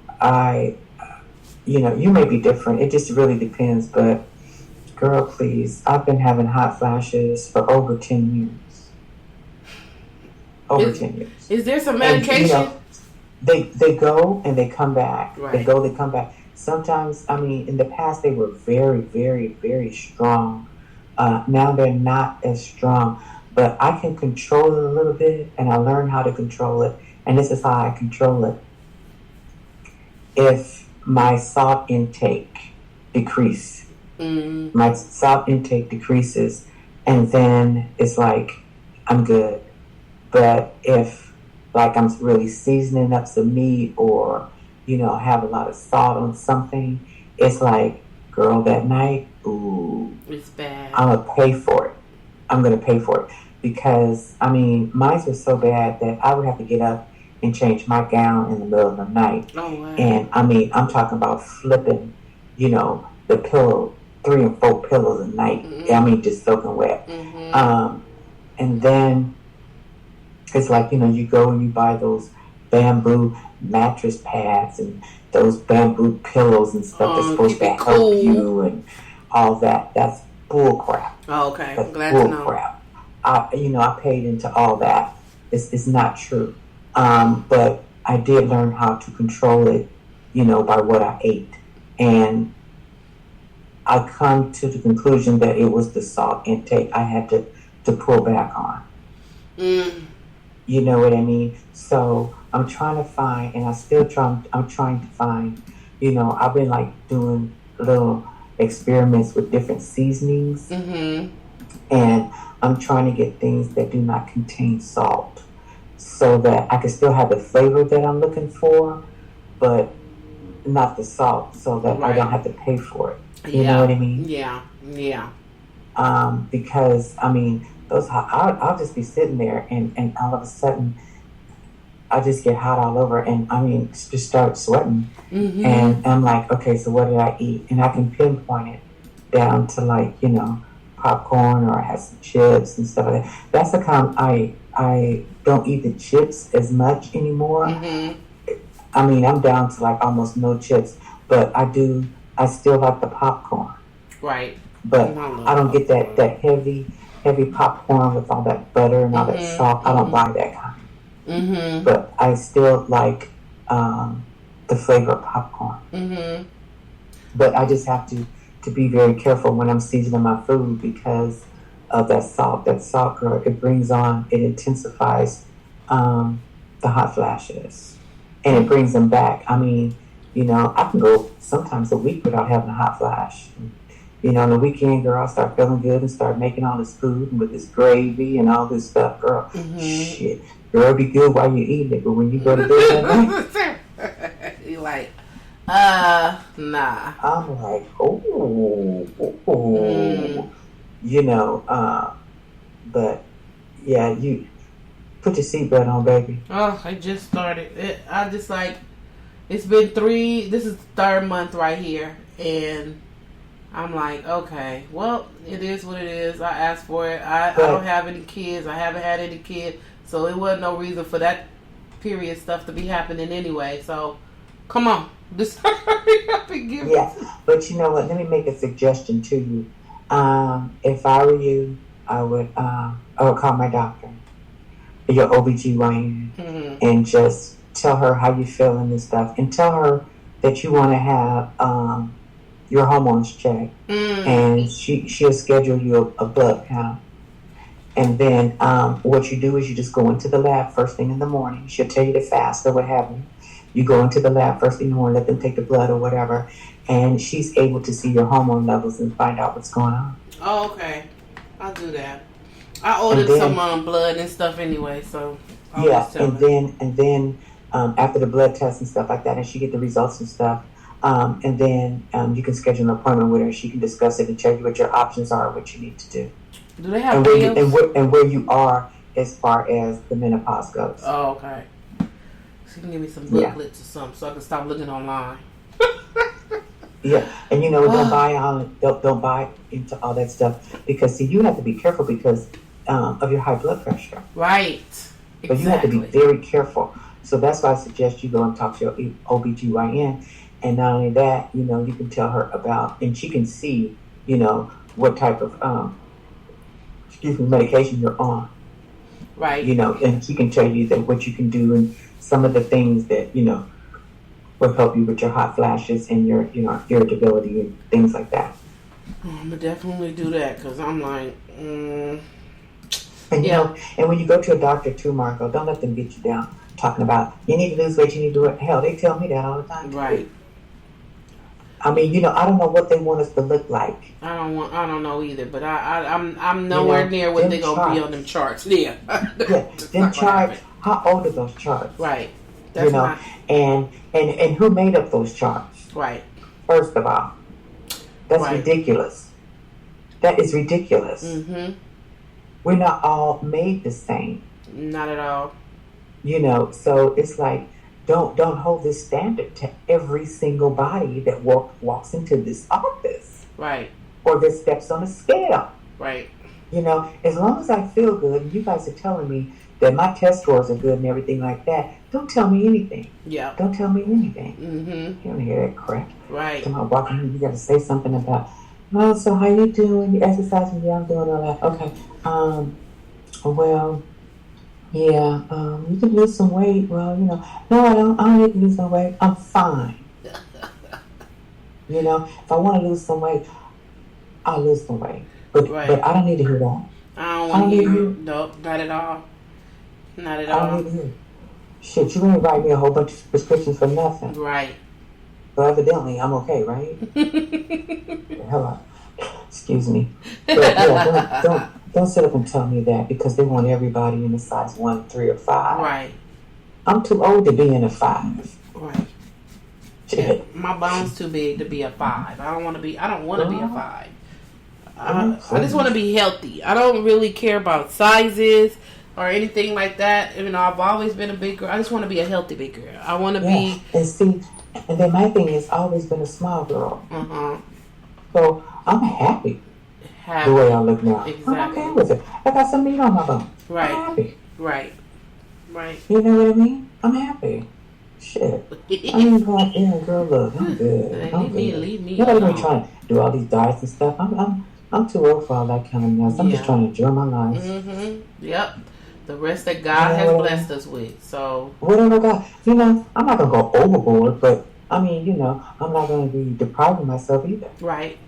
you may be different. It just really depends. But girl, please, I've been having hot flashes for over 10 years. Over 10 years. Is there some medication? And, they go and they come back. Right. They go, they come back. Sometimes, in the past they were very, very, very strong. Now they're not as strong. But I can control it a little bit, and I learned how to control it. And this is how I control it. If my salt intake decreases, my salt intake decreases, and then it's like I'm good. But if like I'm really seasoning up some meat or have a lot of salt on something, it's like, girl, that night, ooh, it's bad. I'm gonna pay for it. I'm gonna pay for it because mine was so bad that I would have to get up and change my gown in the middle of the night. Oh, wow. And I'm talking about flipping, the pillow, 3 and 4 pillows a night. Just soaking wet. And then it's like, you go and you buy those bamboo mattress pads and those bamboo pillows and stuff that's supposed to help you and all that. That's bull crap. Oh, okay. That's glad bull to know. crap. I paid into all that. It's not true. But I did learn how to control it, by what I ate. And I come to the conclusion that it was the salt intake I had to pull back on. You know what I mean? So I'm trying to find, and I'm trying to find, I've been like doing little experiments with different seasonings. And I'm trying to get things that do not contain salt so that I can still have the flavor that I'm looking for, but not the salt, so that I don't have to pay for it. You know what I mean? Yeah. Because, I'll just be sitting there and all of a sudden I just get hot all over and just start sweating. And I'm like, okay, so what did I eat? And I can pinpoint it down to like, popcorn, or I have some chips and stuff like that. That's the kind I don't eat the chips as much anymore. I'm down to like almost no chips, but I still like the popcorn. Right. But I don't get that heavy popcorn with all that butter and all that salt. I don't buy that kind. But I still like the flavor of popcorn. But I just have to be very careful when I'm seasoning my food because of that salt. That salt, girl, it intensifies the hot flashes. And it brings them back. I can go sometimes a week without having a hot flash. On the weekend, girl, I start feeling good and start making all this food with this gravy and all this stuff, girl. Shit. Girl, be good while you're eating it, but when you go to bed at night, you're like, nah. I'm like, but yeah, you put your seatbelt on, baby. Oh, I just started. It's been this is the 3rd month right here, and I'm like, okay, well, it is what it is. I asked for it. I don't have any kids. I haven't had any kids, so it wasn't no reason for that period stuff to be happening anyway. So, come on, just hurry up and give Yeah, but you know what? Let me make a suggestion to you. If I were you, I would call my doctor, your OBGYN, and just tell her how you feeling and stuff, and tell her that you want to have your hormones checked, and she'll schedule you a blood count. And then what you do is you just go into the lab first thing in the morning. She'll tell you to fast or what have you. You go into the lab first thing in the morning, let them take the blood or whatever, and she's able to see your hormone levels and find out what's going on. Oh, okay. I'll do that. I ordered some blood and stuff anyway, so and then after the blood test and stuff like that, and she get the results and stuff, and then you can schedule an appointment with her. She can discuss it and tell you what your options are, what you need to do. Do they have pills? And where you are as far as the menopause goes. Oh, okay. She can give me some booklets or something so I can stop looking online. Yeah, and don't buy into all that stuff because see, you have to be careful because of your high blood pressure. Right. So you have to be Exactly. very careful. So that's why I suggest you go and talk to your OBGYN. And not only that, you can tell her about, and she can see, what type of, medication you're on, Right. and she can tell you that what you can do and some of the things that, will help you with your hot flashes and your, irritability and things like that. I'm gonna definitely do that because I'm like, And yeah. and when you go to a doctor too, Margot, don't let them get you down talking about you need to lose weight, you need to do it. Hell, they tell me that all the time. Right. I mean, I don't know what they want us to look like. I don't know either, but I'm nowhere near what they're gonna be on them charts. Yeah. Yeah, them charts. How old are those charts? Right. That's and who made up those charts? Right. First of all, that's ridiculous. That is ridiculous. Mm-hmm. We're not all made the same. Not at all. So it's like don't hold this standard to every single body that walks into this office. Right. Or that steps on a scale. Right. As long as I feel good and you guys are telling me that my test scores are good and everything like that, don't tell me anything. Yeah. Don't tell me anything. Mm-hmm. You don't hear that crap. Right. Come on, walking in, you got to say something about, well, so how you doing? You exercising? Yeah, I'm doing all that. Okay. Well, yeah, you can lose some weight. Well, no, I don't need to lose no weight. I'm fine. If I want to lose some weight, I'll lose some weight. But I don't need to hear that. I don't want to hear it. Nope, not at all. Not at all. I don't need to hear. Shit, you ain't write me a whole bunch of prescriptions for nothing. Right. So evidently, I'm okay, right? Hello. Excuse me. But yeah, don't sit up and tell me that because they want everybody in a size 1, 3, or 5. Right. I'm too old to be in a 5. Right. Yeah, my bone's too big to be a 5. I don't want to be a 5. I just want to be healthy. I don't really care about sizes or anything like that. I've always been a big girl. I just want to be a healthy big girl. I want to be. And see, and then my thing is, I've always been a small girl. So I'm happy the way I look now. Exactly. I'm okay with it. I got some meat on my bone. Right. I'm happy. Right. You know what I mean? I'm happy. Shit. I ain't going, girl, look, I'm good. Leave me Nobody alone. been trying to do all these diets and stuff. I'm too old for all that kind of mess. I'm just trying to enjoy my life. Mm-hmm. Yep. The rest that God has blessed us with. So. Whatever God, I'm not gonna go overboard, but I mean, I'm not gonna be depriving myself either. Right.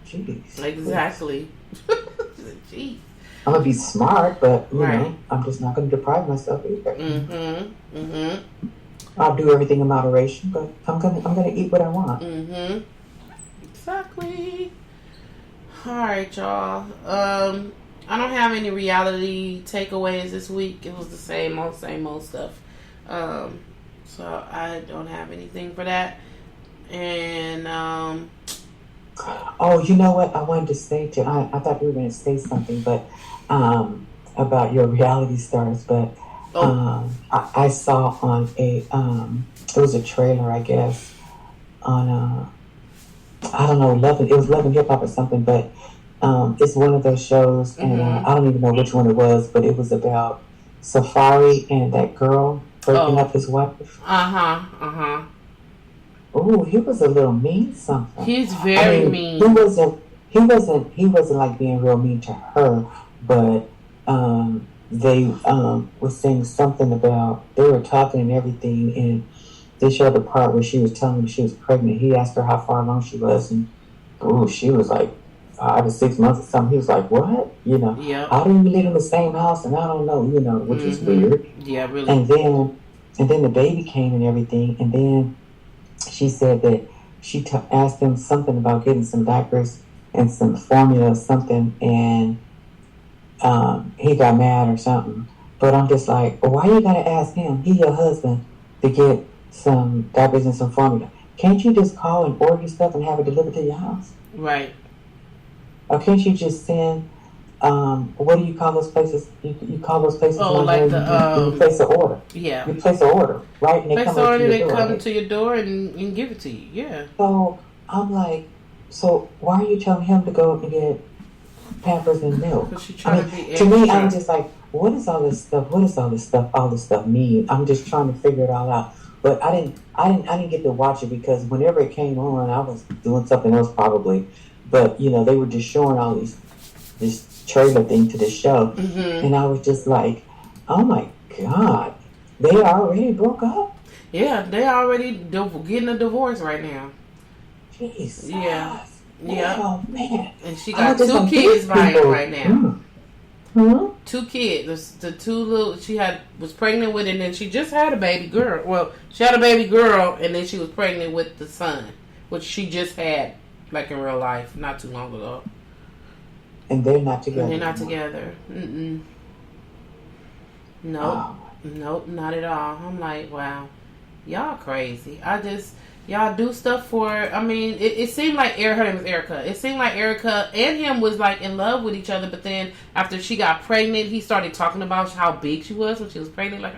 Jeez. Exactly. Jeez. I'm gonna be smart, but I'm just not gonna deprive myself either. Mm-hmm. Mm-hmm. I'll do everything in moderation, but I'm gonna eat what I want. Mm-hmm. Exactly. All right, y'all. I don't have any reality takeaways this week. It was the same old stuff. So I don't have anything for that. And oh, you know what I wanted to say to I thought you were going to say something, but about your reality stars, but I saw on a it was a trailer, I guess, on I don't know, it was Love and Hip Hop or something, but it's one of those shows, and I don't even know which one it was, but it was about Safari and that girl breaking up his wife. Oh, he was a little mean something. He's very mean. He wasn't like being real mean to her, but they were saying something about, they were talking and everything, and they showed the part where she was telling him she was pregnant. He asked her how far along she was, and she was like 5 or 6 months or something. He was like, what? How do you live in the same house? And I don't know, which was weird. Yeah, really. And then the baby came and everything, and then she said that she asked him something about getting some diapers and some formula or something, and he got mad or something. But I'm just like, well, why you gotta ask him? He your husband to get some diapers and some formula. Can't you just call and order your stuff and have it delivered to your house? Right. Or can't you just send what do you call those places? You call those places, Oh, Margot, like you place an order. yeah. You place an order, right? And they Place come the right to order, your they door. come Right? to your door and give it to you. Yeah. So I'm like, so why are you telling him to go and get Pampers and milk? Because she I trying mean, to be to me, I extra. was just like, what is all this stuff? What is all this stuff? All this stuff mean? I'm just trying to figure it all out. But I didn't get to watch it because whenever it came on, I was doing something else probably. But they were just showing all this trailer thing to the show, Mm-hmm. and I was just like, oh my god, they already broke up. Yeah, they already getting a divorce right now. Jesus. Yeah. Yeah. Oh man. And she got two kids by him right now. Hmm? 2 kids. The 2 little she was pregnant with, and then she just had a baby girl. Well, she had a baby girl, and then she was pregnant with the son, which she just had, like in real life, not too long ago. And they're not together. And they're not together. Mm-mm. Nope. Oh. Nope, not at all. I'm like, wow, y'all crazy. Y'all do stuff for, I mean, it seemed like her name was Erica. It seemed like Erica and him was like in love with each other, but then after she got pregnant, he started talking about how big she was when she was pregnant. Like,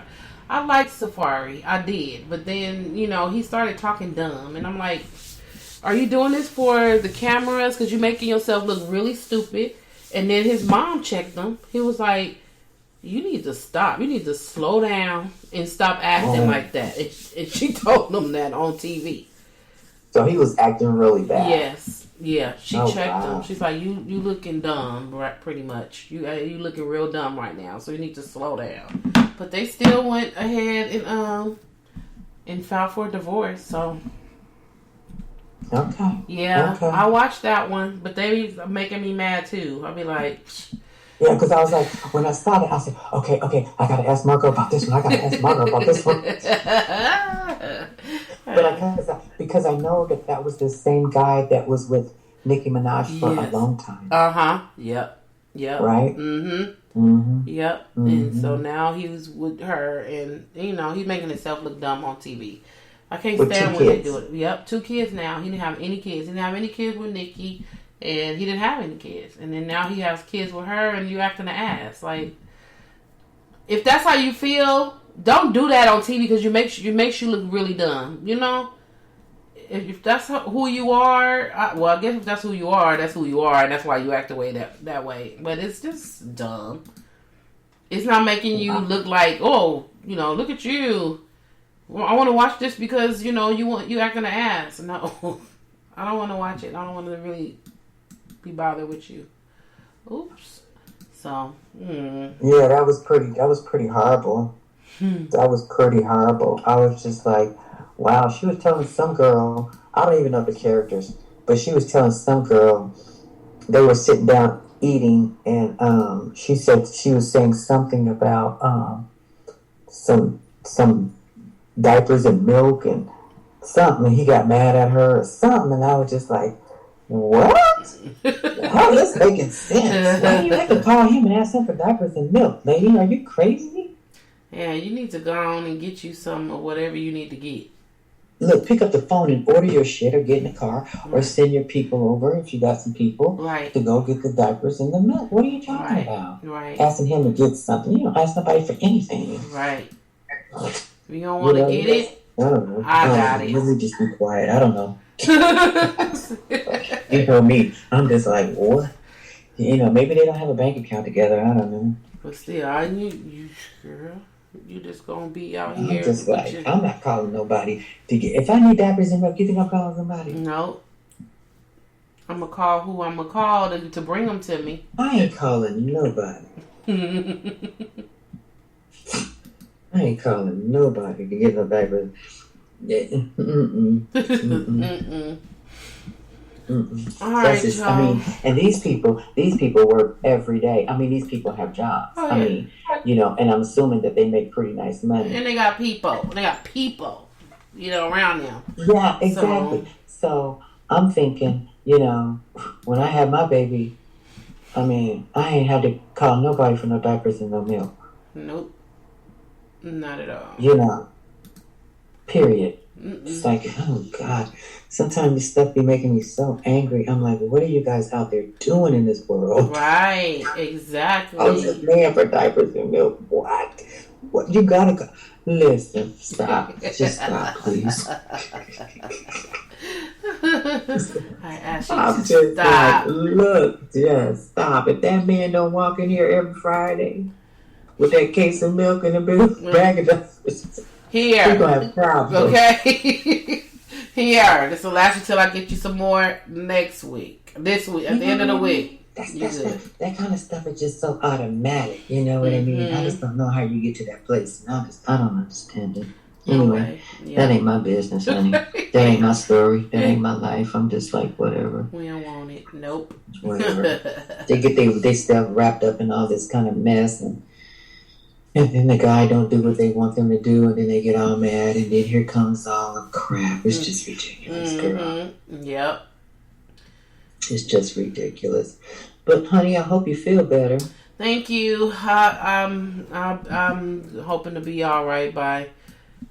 I liked Safari. I did. But then, he started talking dumb. And I'm like, are you doing this for the cameras? Because you're making yourself look really stupid. And then his mom checked him. He was like, you need to stop. You need to slow down and stop acting like that. And she told him that on TV. So he was acting really bad. Yes. Yeah. She checked wow. him. She's like, you looking dumb, right? Pretty much. You looking real dumb right now. So you need to slow down. But they still went ahead and filed for a divorce. So okay. yeah, okay. I watched that one, but they be making me mad too. I'll be like. Yeah, because I was like, when I saw it, I said, okay, I got to ask Margot about this one. I got to ask Margot about this one. But because I know that was the same guy that was with Nicki Minaj for a long time. Uh-huh. Yep. Right? Mm-hmm. Mm-hmm. Yep. Mm-hmm. And so now he was with her, and, he's making himself look dumb on TV. I can't With stand 2 when kids. they do it. Yep, 2 kids now. He didn't have any kids. He didn't have any kids with Nicki. And he didn't have any kids. And then now he has kids with her, and you acting an ass. Like, if that's how you feel, don't do that on TV because you makes you look really dumb. If that's who you are, I guess if that's who you are, that's who you are, and that's why you act the way that way. But it's just dumb. It's not making you look like, oh, look at you. Well, I want to watch this because you acting an ass. No, I don't want to watch it. I don't want to really be bothered with you. Oops. So. Yeah, that was pretty horrible. That was pretty horrible. I was just like, wow. She was telling some girl, I don't even know the characters, but she was telling some girl they were sitting down eating, and she said she was saying something about some diapers and milk and something, and he got mad at her or something, and I was just like, what? How is this making sense? Why do you have to call him and ask him for diapers and milk, lady? Are you crazy? Yeah, you need to go on and get you some of whatever you need to get. Look, pick up the phone and order your shit, or get in the car, or send your people over if you got some people to go get the diapers and the milk. What are you talking about? Right. Asking him to get something. You don't ask nobody for anything. Right. If you don't want to get it, I don't know. I got it. Let me just be quiet. I don't know. You know me. I'm just like, what? Maybe they don't have a bank account together. I don't know. But still, girl, you just gonna be out I'm here. just like, I'm not calling nobody to get. If I need diapers and milk, you think I'm calling somebody? No. I'm gonna call who I'm gonna call to bring them to me. I ain't calling nobody. I ain't calling nobody to get no diapers. All right, just, y'all. And these people work every day. I mean, these people have jobs. Oh, yeah. I mean, and I'm assuming that they make pretty nice money. And they got people. Around them. Yeah, exactly. So I'm thinking, when I had my baby, I ain't had to call nobody for no diapers and no milk. Nope. Not at all. Period. It's like, oh God. Sometimes this stuff be making me so angry. I'm like, what are you guys out there doing in this world? Right, exactly. I was just paying for diapers and milk. What? What? You gotta go. Listen, stop. Just stop, please. I asked you I'm to just stop. like, look, just stop. If that man don't walk in here every Friday with that case of milk and a bag of diapers, Here. we're gonna have problems. Okay. Here. This will last you till I get you some more next week. This week, at the end of the week. That kind of stuff is just so automatic. You know what I mean? I just don't know how you get to that place. And I don't understand it. Anyway, that ain't my business, honey. That ain't my story. That ain't my life. I'm just like, whatever. We don't want it. Nope. Whatever. They get they stuff wrapped up in all this kind of mess, and then the guy don't do what they want them to do, and then they get all mad, and then here comes all the crap. It's just ridiculous, girl. Yep. It's just ridiculous. But honey, I hope you feel better. Thank you. I'm hoping to be all right by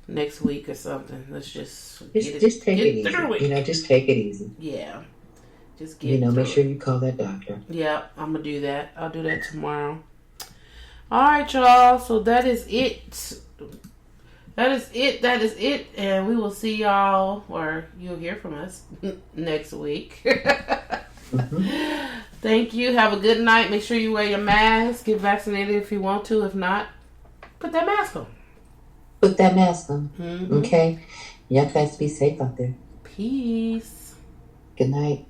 next week or something. Let's just take it easy. You know, just take it easy. Yeah. Just get make sure you call that doctor. Yeah, I'm gonna do that. I'll do that tomorrow. All right, y'all. So that is it. That is it. And we will see y'all, or you'll hear from us next week. Thank you. Have a good night. Make sure you wear your mask. Get vaccinated if you want to. If not, put that mask on. Okay? Y'all guys be safe out there. Peace. Good night.